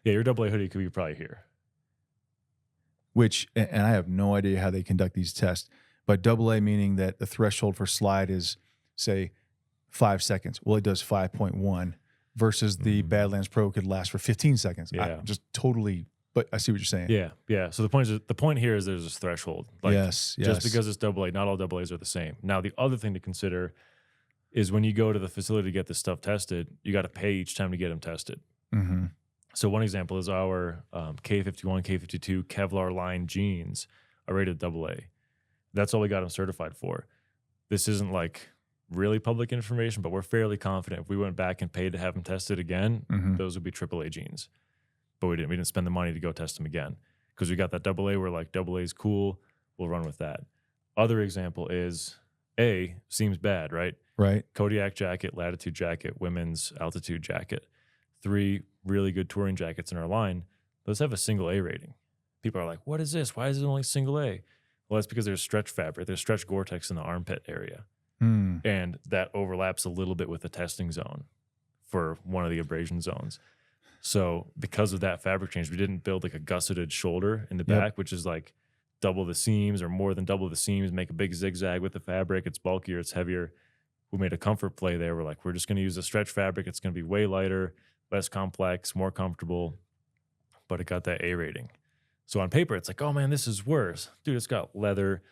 Yeah, your AA hoodie could be probably here. Which, and I have no idea how they conduct these tests, but AA meaning that the threshold for slide is, say, 5 seconds. Well, it does 5.1 versus the Badlands Pro could last for 15 seconds. Yeah. Just totally. But I see what you're saying. Yeah. So the point here is there's this threshold. Like yes. Just because it's AA, not all AAs are the same. Now, the other thing to consider is when you go to the facility to get this stuff tested, you got to pay each time to get them tested. Mm-hmm. So one example is our K51, K52 Kevlar line jeans are rated AA. That's all we got them certified for. This isn't like really public information, but we're fairly confident if we went back and paid to have them tested again, those would be AAA jeans. But we didn't spend the money to go test them again because we got that AA. We're like, AA is cool. We'll run with that. Other example is A seems bad, right? Right. Kodiak jacket, Latitude jacket, women's altitude jacket. 3 really good touring jackets in our line. Those have a single A rating. People are like, what is this? Why is it only single A? Well, that's because there's stretch fabric. There's stretch Gore-Tex in the armpit area. and that overlaps a little bit with the testing zone for one of the abrasion zones. So because of that fabric change, we didn't build like a gusseted shoulder in the back, which is like double the seams or more than double the seams, make a big zigzag with the fabric. It's bulkier, it's heavier. We made a comfort play there. We're like, we're just going to use a stretch fabric. It's going to be way lighter, less complex, more comfortable, but it got that A rating. So on paper, it's like, oh man, this is worse. Dude, it's got leather,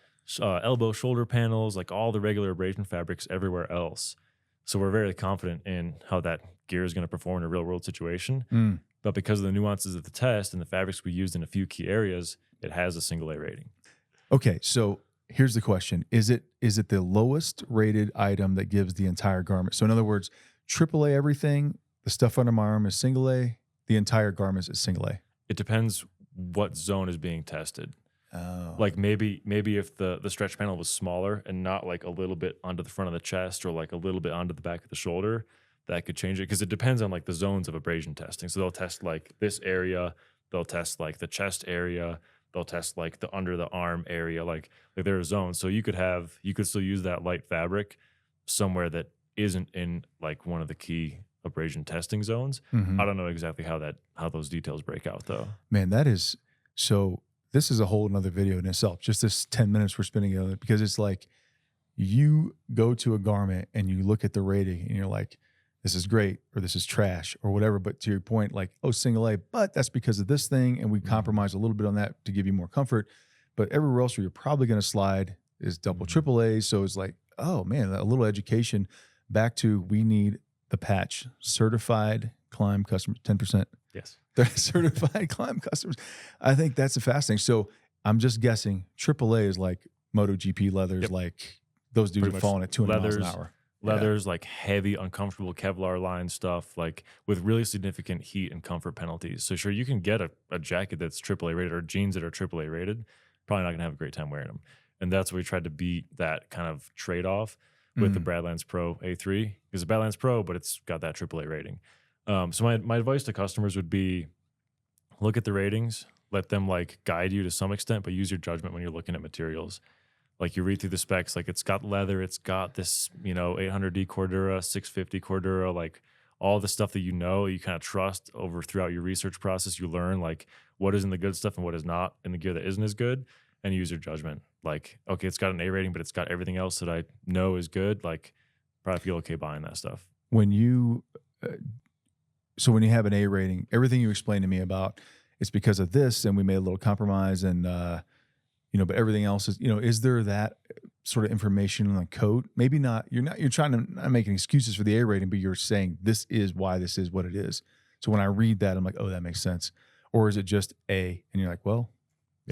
elbow, shoulder panels, like all the regular abrasion fabrics everywhere else. So we're very confident in how that gear is going to perform in a real world situation. But because of the nuances of the test and the fabrics we used in a few key areas, it has a single A rating. Okay, so here's the question. Is it the lowest rated item that gives the entire garment? So in other words, AAA everything, the stuff under my arm is single A, the entire garment is single A. It depends what zone is being tested. Oh. Like maybe if the stretch panel was smaller and not like a little bit onto the front of the chest or like a little bit onto the back of the shoulder, that could change it, because it depends on like the zones of abrasion testing. So they'll test like this area, they'll test like the chest area, they'll test like the under the arm area, like there are zones. So you could still use that light fabric somewhere that isn't in like one of the key abrasion testing zones. I don't know exactly how those details break out though. Man, this is a whole nother video in itself. Just this 10 minutes we're spending on it, because it's like you go to a garment and you look at the rating and you're like, this is great or this is trash or whatever. But to your point, like, oh, single A, but that's because of this thing. And we compromise a little bit on that to give you more comfort. But everywhere else where you're probably going to slide is double AAA. So it's like, oh man, a little education back to, we need the patch, certified Klim customers, 10%. Yes. They're certified Klim customers. I think that's fascinating. So I'm just guessing AAA is like MotoGP leathers, like those dudes are falling at 200 miles an hour. Leathers, like heavy, uncomfortable Kevlar line stuff, like with really significant heat and comfort penalties. So sure, you can get a jacket that's AAA rated or jeans that are AAA rated. Probably not going to have a great time wearing them. And that's where we tried to beat that kind of trade-off with the Badlands Pro A3. Because the Badlands Pro, but it's got that AAA rating. So my advice to customers would be, look at the ratings, let them like guide you to some extent, but use your judgment when you're looking at materials. Like you read through the specs, like it's got leather, it's got this, 800D Cordura, 650 Cordura, like all the stuff that you kind of trust throughout your research process. You learn like what is in the good stuff and what is not in the gear that isn't as good, and use your judgment. Like, okay, it's got an A rating, but it's got everything else that I know is good. Like, probably feel okay buying that stuff. When you have an A rating, everything you explained to me about, it's because of this, and we made a little compromise, and but everything else is, is there that sort of information on the code? Maybe not. You're trying to not make excuses for the A rating, but you're saying this is why this is what it is. So when I read that, I'm like, oh, that makes sense. Or is it just A, and you're like, well,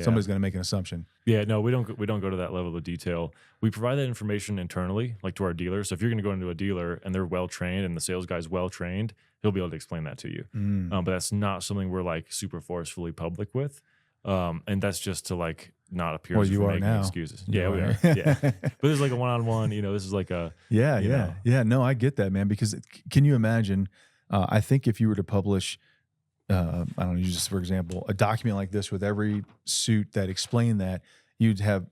somebody's going to make an assumption. Yeah, no, we don't go to that level of detail. We provide that information internally, like to our dealers. So if you're going to go into a dealer and they're well trained and the sales guy's well trained, he'll be able to explain that to you. But that's not something we're like super forcefully public with. And that's just to like not appear as if we're making excuses. Yeah, we are. Yeah, but there's like a one-on-one. This is like a yeah. No, I get that, man. Because can you imagine? I think if you were to publish, I don't know, use this for example, a document like this with every suit that explained that, you'd have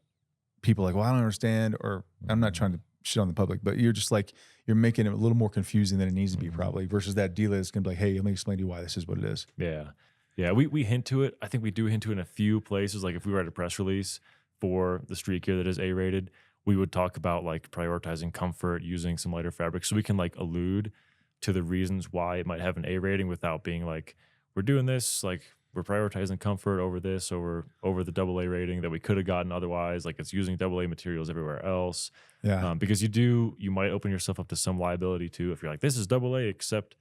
people like, well, I don't understand, or I'm not trying to shit on the public, but you're just like, you're making it a little more confusing than it needs to be probably, versus that dealer that's going to be like, hey, let me explain to you why this is what it is. Yeah. Yeah, we hint to it. I think we do hint to it in a few places. Like if we write a press release for the street gear that is A-rated, we would talk about like prioritizing comfort, using some lighter fabric, so we can like allude to the reasons why it might have an A rating without being like, we're doing this, like we're prioritizing comfort over this, over the AA rating that we could have gotten otherwise. Like it's using AA materials everywhere else. Yeah. Because you might open yourself up to some liability too if you're like, this is AA except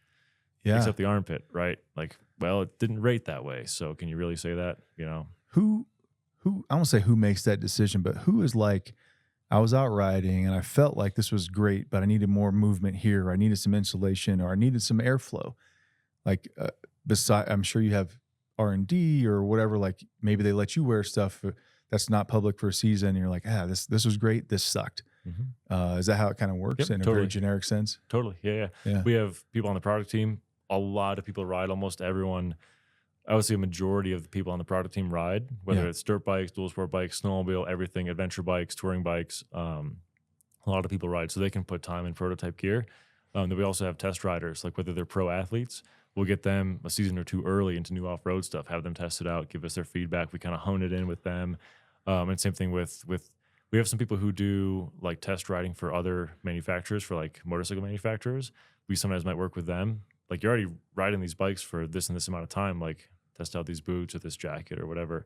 the armpit, right? Like, well, it didn't rate that way. So can you really say that? Who I won't say who makes that decision, but who is like, I was out riding and I felt like this was great, but I needed more movement here. Or I needed some insulation, or I needed some airflow. Like I'm sure you have R&D or whatever. Like maybe they let you wear stuff that's not public for a season. And you're like, this was great. This sucked. Is that how it kind of works in a very generic sense? Totally. Yeah. We have people on the product team. A lot of people ride. Almost everyone, I would say a majority of the people on the product team ride, whether it's dirt bikes, dual sport bikes, snowmobile, everything, adventure bikes, touring bikes. a lot of people ride, so they can put time in prototype gear. Then we also have test riders, like whether they're pro athletes, we'll get them a season or two early into new off-road stuff, have them test it out, give us their feedback. We kind of hone it in with them. And same thing with we have some people who do like test riding for other manufacturers, for like motorcycle manufacturers. We sometimes might work with them. Like, you're already riding these bikes for this and this amount of time, like test out these boots or this jacket or whatever,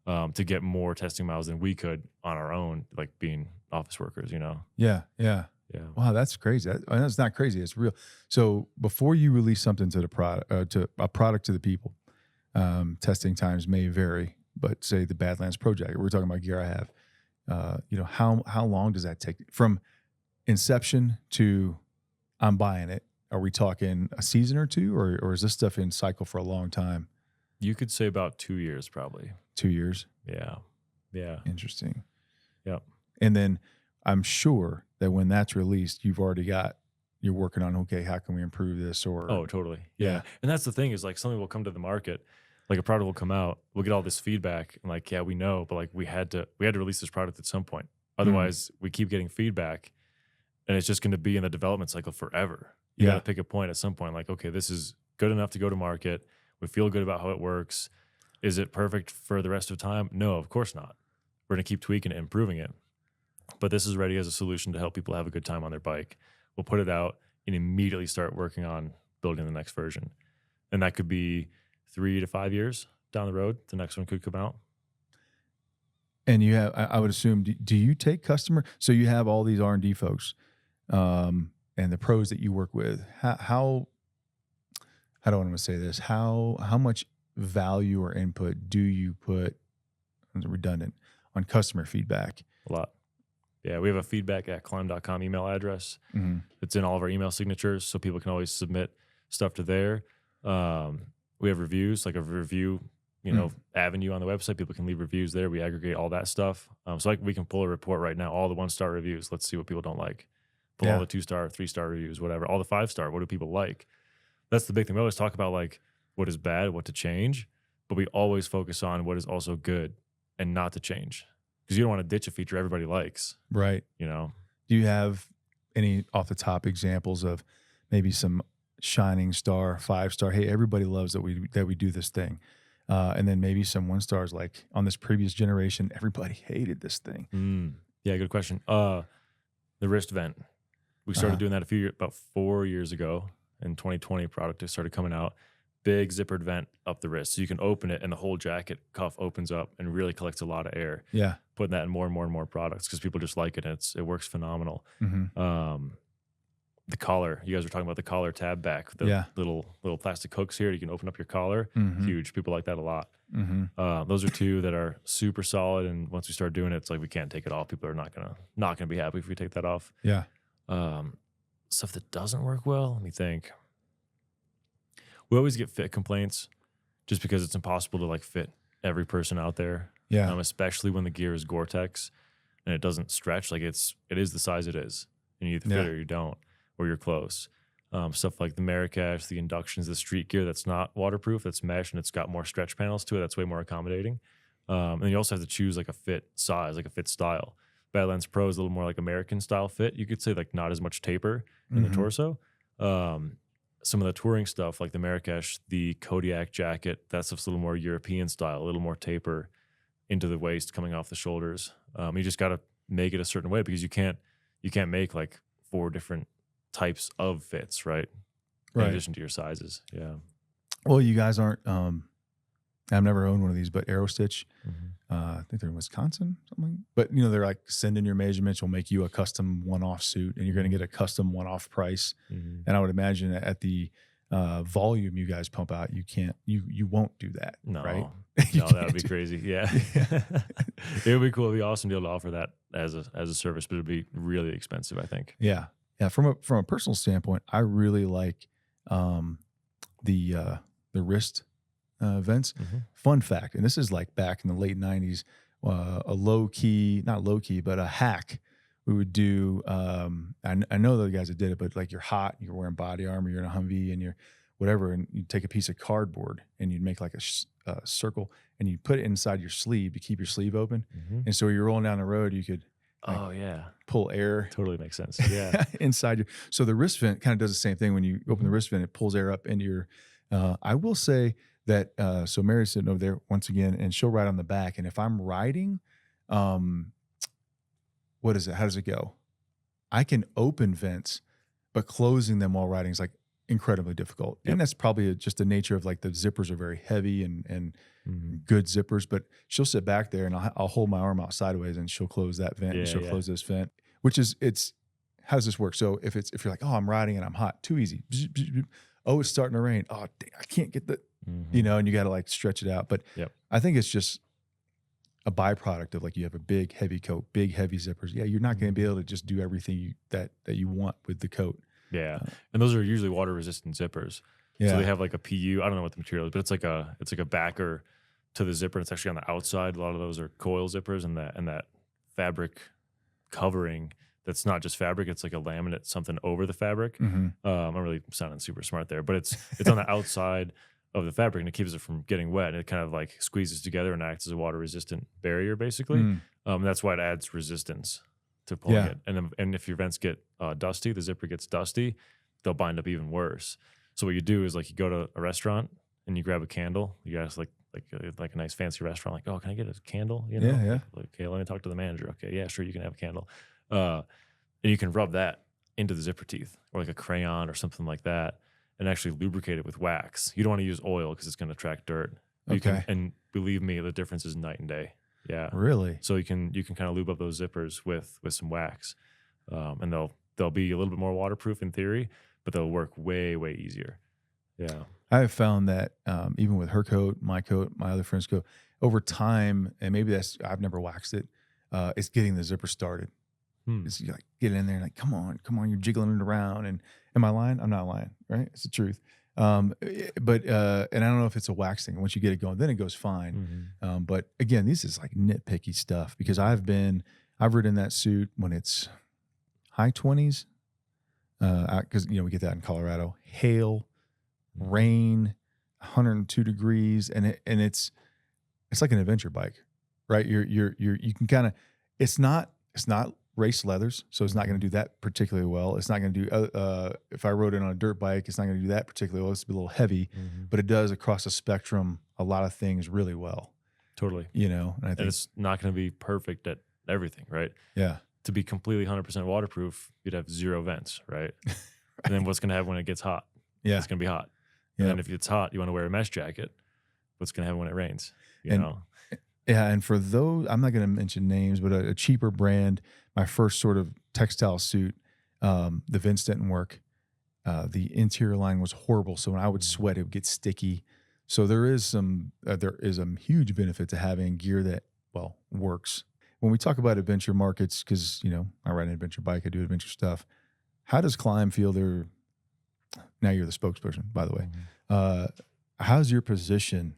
to get more testing miles than we could on our own, like being office workers, you know? Yeah. Yeah. Yeah. Wow, that's crazy. That's not crazy. It's real. So before you release something to the product, to the people, testing times may vary. But say the Badlands Pro Jacket, we're talking about gear I have. How long does that take from inception to I'm buying it? Are we talking a season or two, or is this stuff in cycle for a long time? You could say about 2 years, probably. 2 years. Yeah. Yeah. Interesting. Yep. And then I'm sure that when that's released, you're working on, okay, how can we improve this? Or Oh, totally. Yeah. Yeah. And that's the thing, is like something will come to the market, like a product will come out, we'll get all this feedback, and like, yeah, we know, but like we had to release this product at some point. Otherwise, we keep getting feedback, and it's just going to be in the development cycle forever. You got to pick a point at some point, like, okay, this is good enough to go to market. We feel good about how it works. Is it perfect for the rest of time? No, of course not. We're going to keep tweaking it, improving it. But this is ready as a solution to help people have a good time on their bike. We'll put it out and immediately start working on building the next version. And that could be 3 to 5 years down the road. The next one could come out. And you have, I would assume, do you take customer? So you have all these R&D folks, and the pros that you work with. How do I want to say this? How much value or input do you put, redundant, on customer feedback? A lot. Yeah, we have a feedback@klim.com email address. Mm-hmm. It's in all of our email signatures, so people can always submit stuff to there. We have reviews, like a review, avenue on the website. People can leave reviews there. We aggregate all that stuff. So like we can pull a report right now, all the 1-star reviews. Let's see what people don't like. Pull all the 2-star, 3-star reviews, whatever. All the 5-star. What do people like? That's the big thing. We always talk about like what is bad, what to change, but we always focus on what is also good and not to change, because you don't want to ditch a feature everybody likes. Right. Do you have any off the top examples of maybe some shining star, 5-star? Hey, everybody loves that we do this thing. And then maybe some 1-stars, like on this previous generation, everybody hated this thing. Yeah, good question. The wrist vent. We started doing that about 4 years ago. In 2020, product started coming out. Big zippered vent up the wrist, so you can open it and the whole jacket cuff opens up and really collects a lot of air. Yeah, putting that in more and more and more products because people just like it. And it works phenomenal. Mm-hmm. The collar, you guys were talking about the collar tab back, the little plastic hooks here. You can open up your collar. Mm-hmm. Huge. People like that a lot. Mm-hmm. Those are two that are super solid. And once we start doing it, it's like we can't take it off. People are not gonna be happy if we take that off. Yeah. Stuff that doesn't work well. Let me think. We always get fit complaints just because it's impossible to like fit every person out there. Yeah. Especially when the gear is Gore-Tex and it doesn't stretch. Like it is the size it is. And you either fit or you don't, or you're close. Stuff like the Marrakesh, the inductions, the street gear that's not waterproof, that's mesh and it's got more stretch panels to it. That's way more accommodating. And then you also have to choose like a fit size, like a fit style. Badlands Pro is a little more like American style fit. You could say like not as much taper in the torso. Some of the touring stuff like the Marrakesh, the Kodiak jacket, that stuff's a little more European style, a little more taper into the waist coming off the shoulders. You just got to make it a certain way because you can't make like 4 different types of fits, right? In addition to your sizes. Yeah. Well, you guys aren't, I've never owned one of these, but Aerostitch, I think they're in Wisconsin, something. But they're like, send in your measurements, we'll make you a custom one-off suit, and you're going to get a custom one-off price. And I would imagine at the volume you guys pump out, you won't do that. No, right? No, that would be crazy. Yeah. It would be cool. It'd be awesome to be able to offer that as a service, but it'd be really expensive, I think. Yeah. Yeah. From a personal standpoint, I really like the wrist vents. Fun fact, and this is like back in the late 90s, a not low key, but a hack we would do. I know the guys that did it, but like you're hot, you're wearing body armor, you're in a Humvee and you're whatever, and you take a piece of cardboard and you'd make like a circle and you put it inside your sleeve to keep your sleeve open. And so you're rolling down the road, you could Oh yeah, pull air totally makes sense. Yeah. inside your. So the wrist vent kind of does the same thing when you open the wrist vent. It pulls air up into your. I will say that. So Mary's sitting over there once again, and she'll ride on the back. And if I'm riding, what is it? How does it go? I can open vents, but closing them while riding is like incredibly difficult. Yep. And that's probably just the nature of like the zippers are very heavy and good zippers, but she'll sit back there and I'll hold my arm out sideways and she'll close that vent and she'll close this vent, which is, how does this work? So if you're like, oh, I'm riding and I'm hot, too easy. Oh, it's starting to rain. Oh, dang, I can't get the, and you got to like stretch it out. But I think it's just a byproduct of like, you have a big heavy coat, big heavy zippers. Yeah. You're not going to be able to just do everything that you want with the coat. Yeah. And those are usually water resistant zippers. Yeah. So they have like a PU. I don't know what the material is, but it's like a backer to the zipper. It's actually on the outside. A lot of those are coil zippers, and that fabric covering that's not just fabric. It's like a laminate, something over the fabric. I'm really sounding super smart there, but it's on the outside of the fabric, and it keeps it from getting wet. And it kind of like squeezes together and acts as a water resistant barrier, basically. That's why it adds resistance to pulling it. And if your vents get dusty, the zipper gets dusty, they'll bind up even worse. So what you do is like you go to a restaurant and you grab a candle. You guys like a nice fancy restaurant, like, oh, can I get a candle? You know? Yeah. Like, okay, let me talk to the manager. Okay, yeah, sure, you can have a candle. And you can rub that into the zipper teeth or like a crayon or something like that, and actually lubricate it with wax. You don't want to use oil because it's going to attract dirt. And believe me, the difference is night and day. Yeah. Really? So you can kind of lube up those zippers with some wax, and they'll be a little bit more waterproof in theory, but they'll work way, way easier. Yeah. I have found that even with her coat, my other friend's coat, over time, and maybe I've never waxed it, it's getting the zipper started. It's like, get in there and like, come on, you're jiggling it around. And am I lying? I'm not lying, right? It's the truth. And I don't know if it's a wax thing. Once you get it going, then it goes fine. But again, this is like nitpicky stuff because I've ridden that suit when it's high 20s, because we get that in Colorado, hail, rain, 102 degrees, and it's like an adventure bike, right? You can kind of, it's not race leathers, so it's not going to do that particularly well. It's not going to do, if I rode it on a dirt bike, it's not going to do that particularly well. It's a little heavy, but it does across the spectrum a lot of things really well. Totally. And I think it's not going to be perfect at everything, right? Yeah. To be completely 100% waterproof, you'd have 0 vents, right? And then what's going to happen when it gets hot? Yeah. It's going to be hot. And then if it's hot, you want to wear a mesh jacket. What's going to happen when it rains? You know? Yeah, and for those, I'm not going to mention names, but a cheaper brand, my first sort of textile suit, the vents didn't work. The interior line was horrible, so when I would sweat, it would get sticky. So there is a huge benefit to having gear that works. When we talk about adventure markets, because I ride an adventure bike, I do adventure stuff. How does Klim feel? Now you're the spokesperson, by the way. How's your position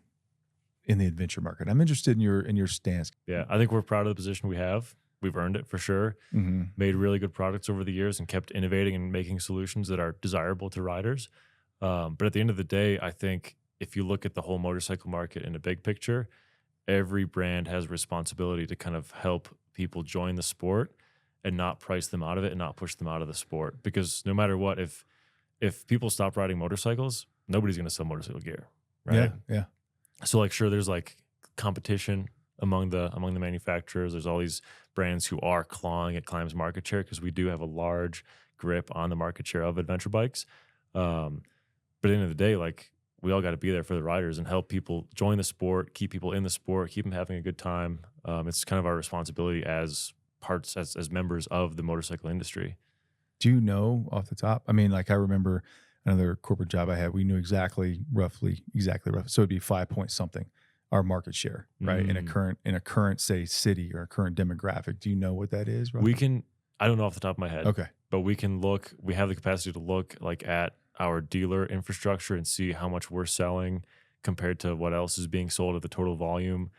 in the adventure market? I'm interested in your stance. Yeah, I think we're proud of the position we have. We've earned it for sure. Made really good products over the years and kept innovating and making solutions that are desirable to riders. But at the end of the day, I think if you look at the whole motorcycle market in a big picture, every brand has a responsibility to kind of help people join the sport and not price them out of it and not push them out of the sport. Because no matter what, if people stop riding motorcycles, nobody's going to sell motorcycle gear, right? Yeah. So like, sure, there's like competition among the manufacturers. There's all these brands who are clawing at Klim's market share because we do have a large grip on the market share of adventure bikes. But at the end of the day, like, we all got to be there for the riders and help people join the sport, keep people in the sport, keep them having a good time. It's kind of our responsibility as members of the motorcycle industry. Do you know off the top? I mean, like I remember another corporate job I had, we knew roughly. So it'd be 5 point something our market share, right? In a current say city or a current demographic. Do you know what that is? Roughly? I don't know off the top of my head. Okay. But we have the capacity to look like at our dealer infrastructure and see how much we're selling compared to what else is being sold at the total volume.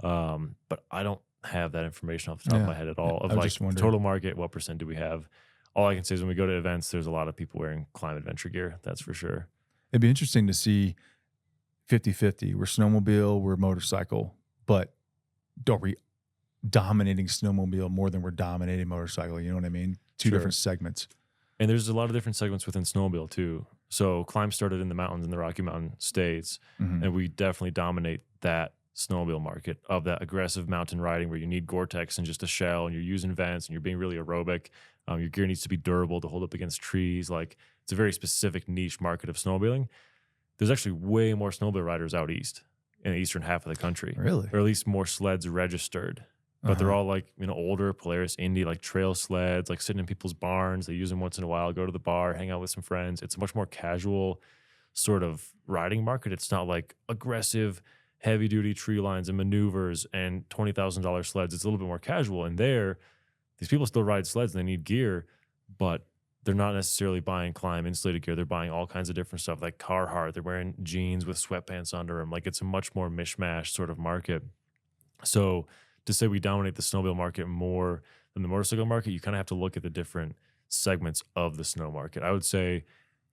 But I don't have that information off the top of my head at all. Of like total market, what % do we have? All I can say is when we go to events, there's a lot of people wearing Klim adventure gear. That's for sure. It'd be interesting to see 50-50. We're snowmobile, we're motorcycle, but dominating snowmobile more than we're dominating motorcycle. You know what I mean? Two Sure. different segments. And there's a lot of different segments within snowmobile too. So Klim started in the mountains in the Rocky Mountain states, Mhm. and we definitely dominate that snowmobile market of that aggressive mountain riding where you need Gore-Tex and just a shell, and you're using vents and you're being really aerobic. Your gear needs to be durable to hold up against trees. Like it's a very specific niche market of snowmobiling. There's actually way more snowmobile riders out east in the eastern half of the country, Really? or at least more sleds registered. But they're Uh-huh. all like, older Polaris Indy, like trail sleds, like sitting in people's barns. They use them once in a while, go to the bar, hang out with some friends. It's a much more casual sort of riding market. It's not like aggressive, heavy duty tree lines and maneuvers and $20,000 sleds. It's a little bit more casual. And there, these people still ride sleds and they need gear, but they're not necessarily buying Klim insulated gear. They're buying all kinds of different stuff like Carhartt. They're wearing jeans with sweatpants under them. Like it's a much more mishmash sort of market. So to say we dominate the snowmobile market more than the motorcycle market, you kind of have to look at the different segments of the snow market. I would say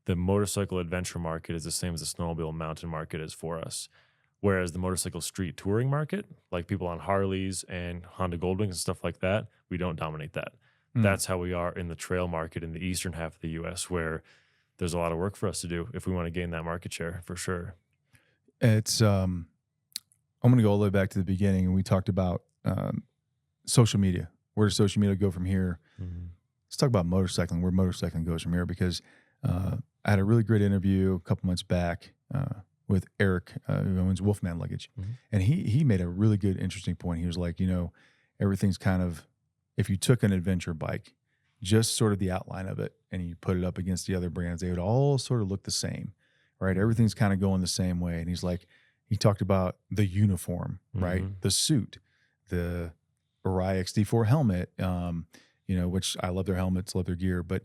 the motorcycle adventure market is the same as the snowmobile mountain market is for us. Whereas the motorcycle street touring market, like people on Harleys and Honda Goldwings and stuff like that, we don't dominate that. Mm. That's how we are in the trail market in the eastern half of the US, where there's a lot of work for us to do if we want to gain that market share for sure. It's I'm going to go all the way back to the beginning, and we talked about social media. Where does social media go from here? Mm-hmm. Let's talk about motorcycling, where motorcycling goes from here, because I had a really great interview a couple months back with Eric, who owns Wolfman Luggage. Mm-hmm. And he made a really good, interesting point. He was like, everything's kind of, if you took an adventure bike, just sort of the outline of it, and you put it up against the other brands, they would all sort of look the same, right? Everything's kind of going the same way. And he's like, he talked about the uniform, right? Mm-hmm. The suit, the Arai XD4 helmet, which I love their helmets, love their gear, but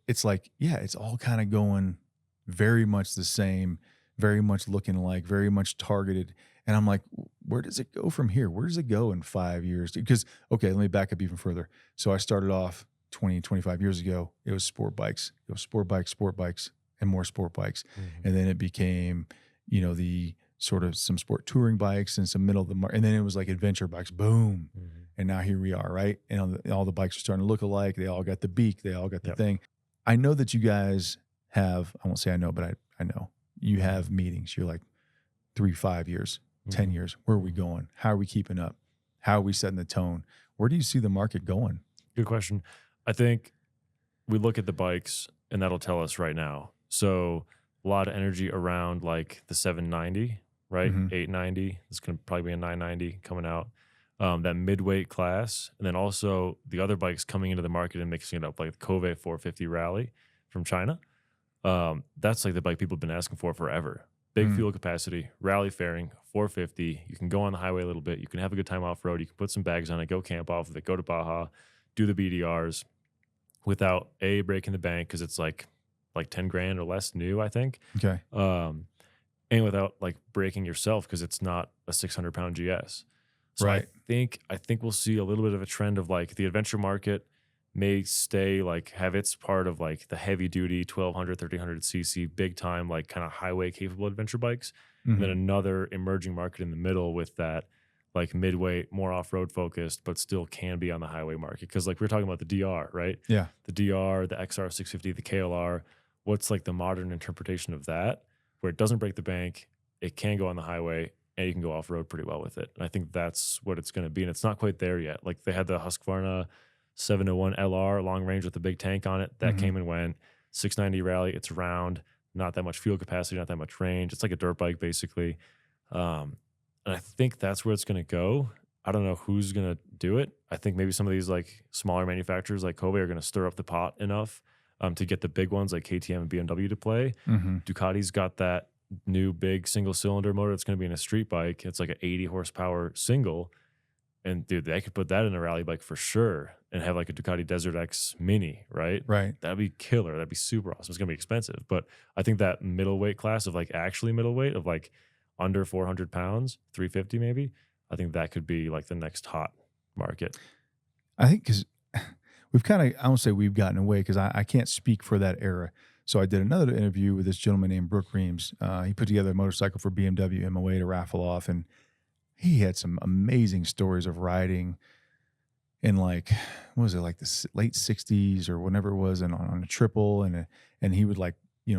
it's like, yeah, it's all kind of going very much the same, very much looking alike, very much targeted. And I'm like, where does it go from here? Where does it go in 5 years? Because, okay, let me back up even further. So I started off 20, 25 years ago. It was sport bikes. It was sport bikes, and more sport bikes. Mm-hmm. And then it became, the sort of some sport touring bikes and some middle of the market. And then it was like adventure bikes, boom. Mm-hmm. And now here we are, right? And all the bikes are starting to look alike. They all got the beak. They all got the Yep. thing. I know that you guys have, I won't say I know, but I know you have meetings. You're like 3-5 years, 10 Mm-hmm. years. Where are we going? How are we keeping up? How are we setting the tone? Where do you see the market going? Good question. I think we look at the bikes and that'll tell us right now. So a lot of energy around like the 790, right? Mhm. 890. It's going to probably be a 990 coming out. That midweight class. And then also the other bikes coming into the market and mixing it up, like the Kove 450 Rally from China. That's like the bike people have been asking for forever. Big Mm. fuel capacity, rally fairing, 450. You can go on the highway a little bit. You can have a good time off road. You can put some bags on it, go camp off of it, go to Baja, do the BDRs without breaking the bank because it's like 10 grand or less new, I think. Okay. And without like breaking yourself because it's not a 600-pound GS. So Right. I think we'll see a little bit of a trend of like the adventure market may stay like have its part of like the heavy duty 1200, 1300 cc, big time, like kind of highway capable adventure bikes. And then Mhm. another emerging market in the middle with that like midweight, more off-road focused, but still can be on the highway market. Cause like we were talking about the DR, right? Yeah. The DR, the XR650, the KLR, what's like the modern interpretation of that where it doesn't break the bank, it can go on the highway, and you can go off-road pretty well with it. And I think that's what it's going to be. And it's not quite there yet. Like they had the Husqvarna 701 LR long range with a big tank on it. That Mhm. came and went. 690 Rally, it's round, not that much fuel capacity, not that much range. It's like a dirt bike basically. And I think that's where it's going to go. I don't know who's going to do it. I think maybe some of these like smaller manufacturers like Kove are going to stir up the pot enough to get the big ones like KTM and BMW to play. Mhm. Ducati's got that new big single cylinder motor that's going to be in a street bike. It's like an 80 horsepower single. And dude, they could put that in a rally bike for sure and have like a Ducati Desert X Mini, right? Right. That'd be killer. That'd be super awesome. It's going to be expensive. But I think that middleweight class of like actually middleweight of like under 400 pounds, 350 maybe, I think that could be like the next hot market. I think because we've kind of, I won't say we've gotten away because I can't speak for that era. So I did another interview with this gentleman named Brooke Reams. He put together a motorcycle for BMW MOA to raffle off. And he had some amazing stories of riding in like, what was it, like the late 60s or whenever it was, and on a triple, and he would like,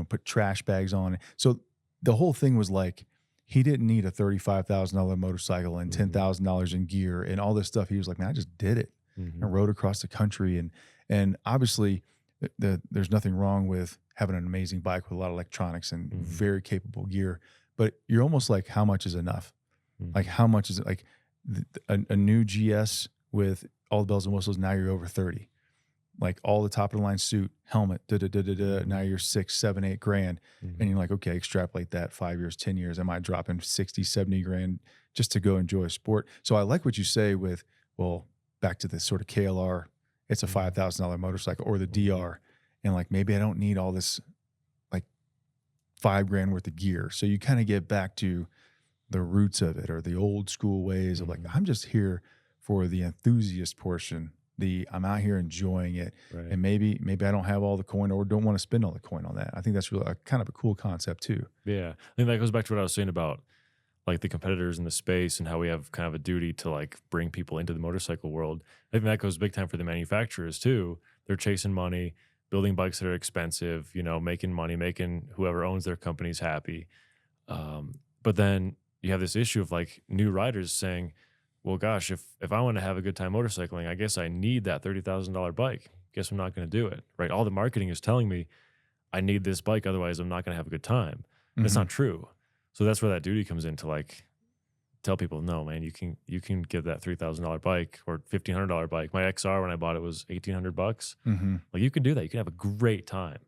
put trash bags on it. So the whole thing was like, he didn't need a $35,000 motorcycle and $10,000 in gear and all this stuff. He was like, man, I just did it and rode across the country. And obviously there's nothing wrong with having an amazing bike with a lot of electronics and very capable gear, but you're almost like, how much is enough? Like, how much is it? Like a new GS with all the bells and whistles, now you're over 30. Like all the top of the line suit, helmet, now you're 6, 7, 8 grand. And you're like, okay, extrapolate that 5 years, 10 years. Am I dropping 60, 70 grand just to go enjoy a sport? So I like what you say with, well, back to this sort of KLR, it's a $5,000 motorcycle, or the DR. And like, maybe I don't need all this like 5 grand worth of gear. So you kind of get back to the roots of it, or the old school ways of like, I'm just here for the enthusiast portion. I'm out here enjoying it. Right. And maybe I don't have all the coin, or don't want to spend all the coin on that. I think that's really kind of a cool concept too. Yeah. I think that goes back to what I was saying about like the competitors in the space and how we have kind of a duty to like bring people into the motorcycle world. I think that goes big time for the manufacturers too. They're chasing money, building bikes that are expensive, making money, making whoever owns their companies happy. But then you have this issue of like new riders saying, well, gosh, if I want to have a good time motorcycling, I guess I need that $30,000 bike. Guess I'm not going to do it, right? All the marketing is telling me I need this bike, otherwise I'm not going to have a good time. That's not true. So that's where that duty comes in to like tell people, no, man, you can get that $3,000 bike or $1,500 bike. My XR, when I bought it, was $1,800. Like, you can do that. You can have a great time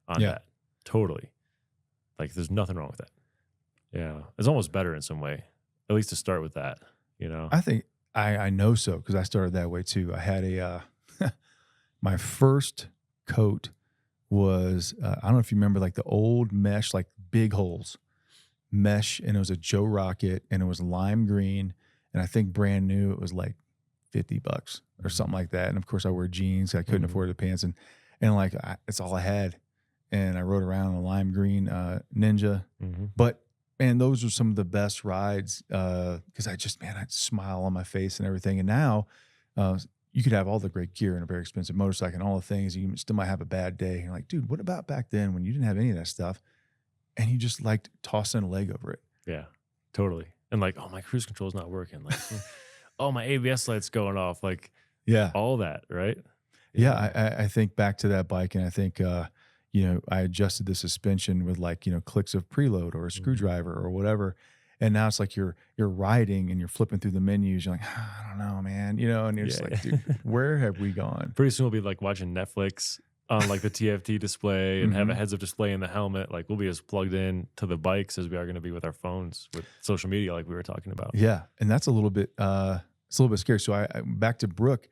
on that. Totally. Like, there's nothing wrong with that. Yeah, it's almost better in some way, at least to start with that. I think I know so, because I started that way too. I had a my first coat was I don't know if you remember, like the old mesh, like big holes mesh, and it was a Joe Rocket, and it was lime green, and I think brand new it was like $50 or something like that. And of course I wear jeans, I couldn't afford the pants, and like it's all I had, and I rode around in a lime green Ninja, but. Man, those are some of the best rides because I'd smile on my face and everything. And now you could have all the great gear and a very expensive motorcycle and all the things. You still might have a bad day. You're like, dude, what about back then when you didn't have any of that stuff and you just liked tossing a leg over it? Yeah, totally. And like, oh, my cruise control's not working. Like, oh, my ABS light's going off. Like, all that, right? Yeah, I think back to that bike, and I think I adjusted the suspension with like, clicks of preload or a screwdriver or whatever. And now it's like you're riding and you're flipping through the menus. You're like, I don't know, man, and you're just like, dude, where have we gone? Pretty soon we'll be like watching Netflix on like the TFT display and have a heads up display in the helmet. Like, we'll be as plugged in to the bikes as we are going to be with our phones with social media, like we were talking about. Yeah. And that's a little bit, it's a little bit scary. So I back to Brooke,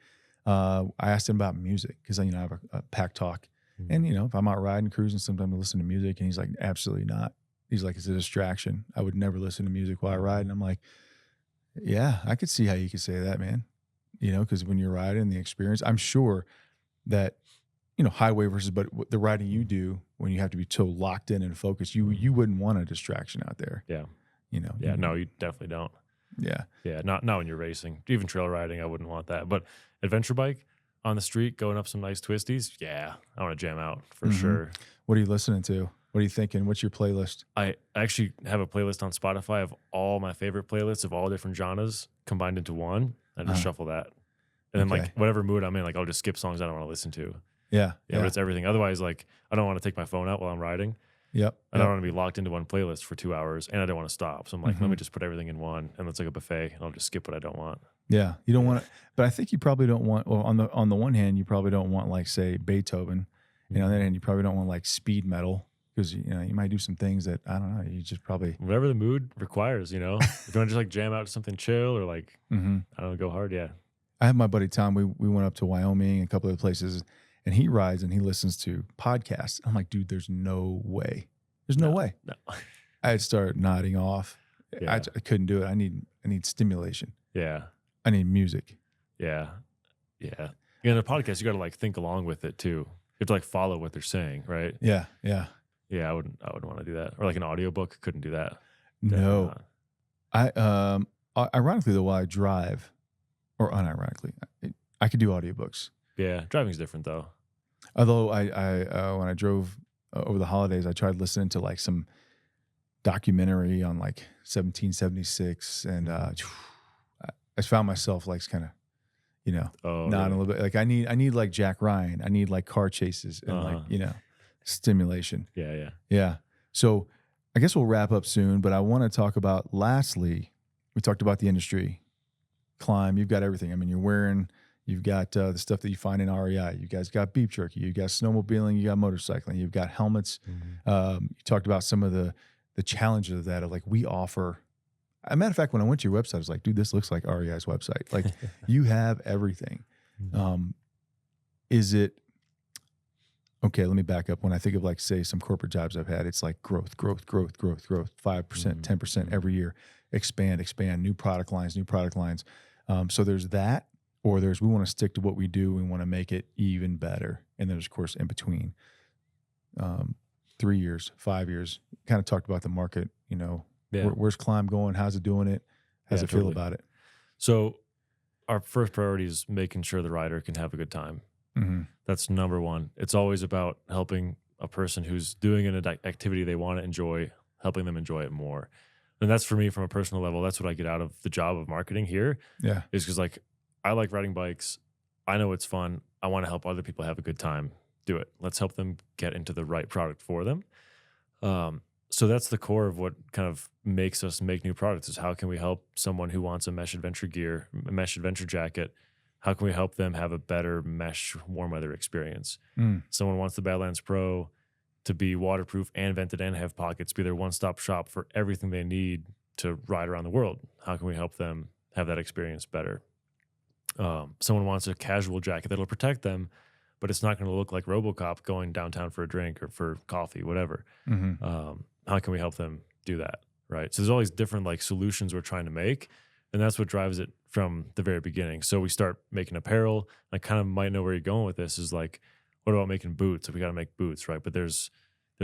I asked him about music because, I have a pack talk. And, if I'm out riding, cruising, sometimes I listen to music. And he's like, absolutely not. He's like, it's a distraction. I would never listen to music while I ride. And I'm like, yeah, I could see how you could say that, man. Because when you're riding, the experience, I'm sure that, highway versus, but the riding you do when you have to be so locked in and focused, you wouldn't want a distraction out there. Yeah. Yeah, no, you definitely don't. Yeah. Yeah, not when you're racing. Even trail riding, I wouldn't want that. But adventure bike, on the street, going up some nice twisties, yeah, I want to jam out for sure. What are you listening to? What are you thinking? What's your playlist? I actually have a playlist on Spotify of all my favorite playlists of all different genres combined into one. I just shuffle that. And then like whatever mood I'm in, like I'll just skip songs I don't want to listen to. Yeah. But it's everything. Otherwise, like I don't want to take my phone out while I'm riding. I don't want to be locked into one playlist for 2 hours, and I don't want to stop. So I'm like, let me just put everything in one, and it's like a buffet, and I'll just skip what I don't want. Yeah, you don't want to, but I think you probably don't want. Well, on the one hand, you probably don't want like say Beethoven. On the other hand, you probably don't want like speed metal because you might do some things that I don't know. You just probably whatever the mood requires. If you want to just like jam out to something chill or like I don't know, go hard. Yeah, I have my buddy Tom. We went up to Wyoming and a couple of places, and he rides and he listens to podcasts. I'm like, dude, there's no way. There's no way. No. I'd start nodding off. I couldn't do it. I need stimulation. Yeah. I need music. Yeah. Yeah. In a podcast, you got to like think along with it too. You have to like follow what they're saying, right? Yeah. Yeah. Yeah. I wouldn't want to do that. Or like an audiobook, couldn't do that. No. ironically though, while I drive, or unironically, I could do audiobooks. Yeah, driving's different though. Although when I drove over the holidays, I tried listening to like some documentary on like 1776, and I found myself like kind of, Oh, not really? a little bit like I need like Jack Ryan. I need like car chases and like stimulation. Yeah. Yeah. So I guess we'll wrap up soon, but I want to talk about, lastly, we talked about the industry. Klim, you've got everything. I mean, you've got the stuff that you find in REI. You guys got beef jerky. You got snowmobiling. You got motorcycling. You've got helmets. You talked about some of the challenges of that. Of like, we offer. As a matter of fact, when I went to your website, I was like, dude, this looks like REI's website. Like, you have everything. Is it okay? Let me back up. When I think of like, say, some corporate jobs I've had, it's like growth, 5%, 10% every year. Expand, new product lines. So there's that, or we want to stick to what we do. We want to make it even better. And there's, of course, in between 3 years, 5 years, kind of talked about the market, where's Klim going? How's it doing it? How's it feel about it? So our first priority is making sure the rider can have a good time. That's number one. It's always about helping a person who's doing an activity they want to enjoy, helping them enjoy it more. And that's, for me, from a personal level, that's what I get out of the job of marketing here. Yeah. Is because, like, I like riding bikes. I know it's fun. I want to help other people have a good time. Do it. Let's help them get into the right product for them. So that's the core of what kind of makes us make new products, is how can we help someone who wants a mesh adventure gear, a mesh adventure jacket? How can we help them have a better mesh warm weather experience? Someone wants the Badlands Pro to be waterproof and vented and have pockets, be their one-stop shop for everything they need to ride around the world. How can we help them have that experience better? Someone wants a casual jacket that'll protect them, but it's not going to look like RoboCop going downtown for a drink or for coffee, whatever. How can we help them do that, right? So there's all these different like solutions we're trying to make, and that's what drives it from the very beginning. So we start making apparel. I kind of might know where you're going with this, is like, what about making boots? We got to make boots, right? But there's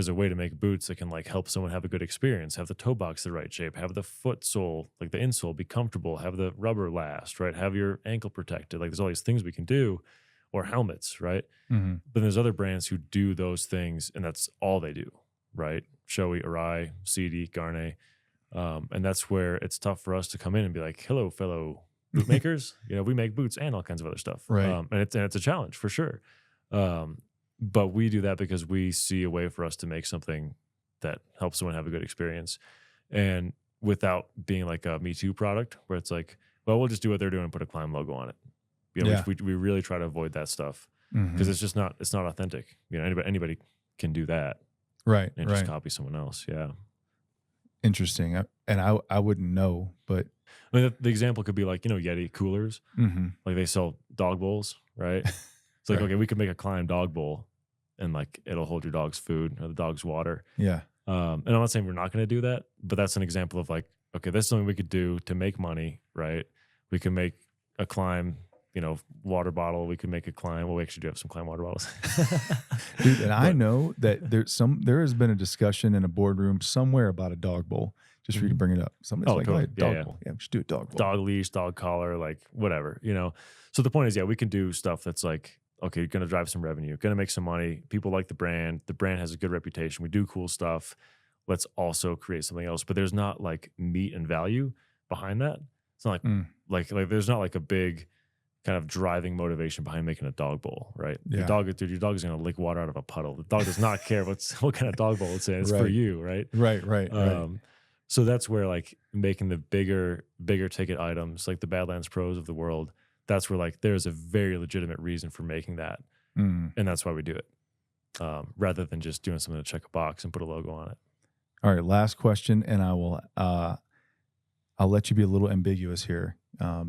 a way to make boots that can like help someone have a good experience, have the toe box the right shape, have the foot sole, like the insole, be comfortable, have the rubber last, right? Have your ankle protected. Like, there's all these things we can do, or helmets, right? But there's other brands who do those things, and that's all they do, right? Shoei, Arai, CD, Garnet. And that's where it's tough for us to come in and be like, hello, fellow boot makers. We make boots and all kinds of other stuff. Right. And it's a challenge for sure. But we do that because we see a way for us to make something that helps someone have a good experience, and without being like a Me Too product where it's like, well, we'll just do what they're doing and put a Klim logo on it. We really try to avoid that stuff, because it's not authentic. Anybody can do that. Right. And just copy someone else. Yeah. Interesting. And I wouldn't know, but I mean, the example could be like, Yeti coolers. Like, they sell dog bowls, right? It's like, okay, we could make a Klim dog bowl, and like, it'll hold your dog's food or the dog's water. Yeah. And I'm not saying we're not going to do that, but that's an example of like, okay, that's something we could do to make money, right? We can make a Klim, water bottle. We could make a Klim. Well, we actually do have some Klim water bottles. Dude, and I know that there has been a discussion in a boardroom somewhere about a dog bowl, just for you to bring it up. Somebody's totally. Dog bowl. Yeah, we should do a dog bowl. Dog leash, dog collar, like whatever, So the point is, we can do stuff that's like, okay, you're going to drive some revenue, going to make some money. People like the brand. The brand has a good reputation. We do cool stuff. Let's also create something else. But there's not like meat and value behind that. It's not like there's not like a big kind of driving motivation behind making a dog bowl, right? Yeah. Your dog is going to lick water out of a puddle. The dog does not care what kind of dog bowl it's in. It's for you, right? Right. So that's where like making the bigger ticket items, like the Badlands Pros of the world, that's where like there's a very legitimate reason for making that. And that's why we do it. Rather than just doing something to check a box and put a logo on it. All right, last question, and I'll let you be a little ambiguous here. I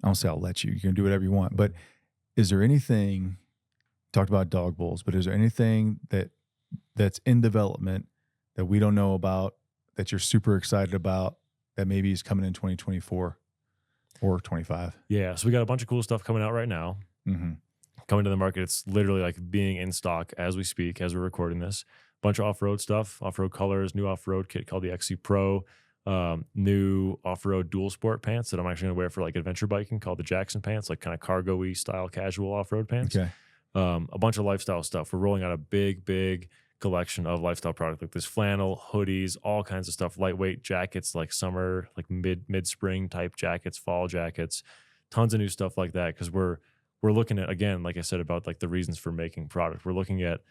don't say I'll let you. You can do whatever you want. But is there anything, talked about dog bowls, but is there anything that's in development that we don't know about, that you're super excited about, that maybe is coming in 2024 or 25? Yeah, so we got a bunch of cool stuff coming out right now. Coming to the market. It's literally like being in stock as we speak, as we're recording this. Bunch of off-road stuff, off-road colors, new off-road kit called the XC Pro. new off-road dual sport pants that I'm actually gonna wear for like adventure biking called the Jackson pants, like kind of cargo-y style casual off-road pants. Okay. A bunch of lifestyle stuff. We're rolling out a big collection of lifestyle product, like this flannel, hoodies, all kinds of stuff, lightweight jackets, like summer, like mid-spring type jackets, fall jackets, tons of new stuff like that. Cause we're looking at, again, like I said, about like the reasons for making product. We're looking at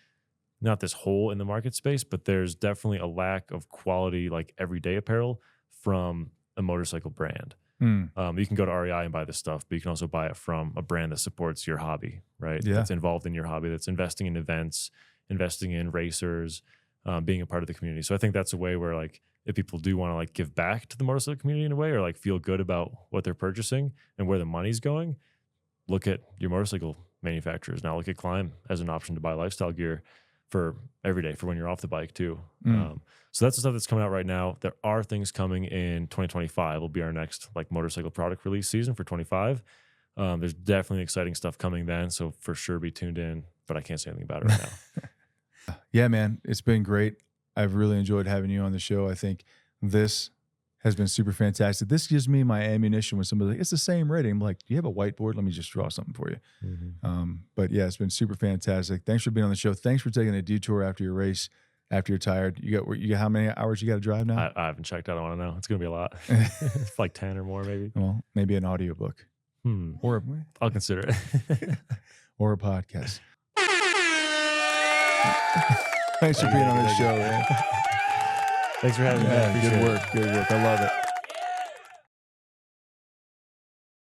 not this hole in the market space, but there's definitely a lack of quality, like everyday apparel from a motorcycle brand. You can go to REI and buy this stuff, but you can also buy it from a brand that supports your hobby, right? Yeah. That's involved in your hobby, that's investing in events, investing in racers, being a part of the community. So I think that's a way where like if people do want to like give back to the motorcycle community in a way, or like feel good about what they're purchasing and where the money's going, look at your motorcycle manufacturers. Now look at Klim as an option to buy lifestyle gear for every day, for when you're off the bike too. So that's the stuff that's coming out right now. There are things coming in 2025. Will be our next like motorcycle product release season for 25. There's definitely exciting stuff coming then. So for sure be tuned in, but I can't say anything about it right now. Yeah, man, it's been great. I've really enjoyed having you on the show. I think this has been super fantastic. This gives me my ammunition when somebody's like, it's the same rating. I'm like, do you have a whiteboard? Let me just draw something for you. But yeah, it's been super fantastic. Thanks for being on the show. Thanks for taking a detour after your race, after you're tired. You got how many hours you got to drive now? I haven't checked. I don't want to know. It's going to be a lot. It's like 10 or more maybe. Well, maybe an audiobook. Or I'll consider it. or a podcast. Thanks for being on the show, man. Thanks for having me. Yeah, good work. I love it.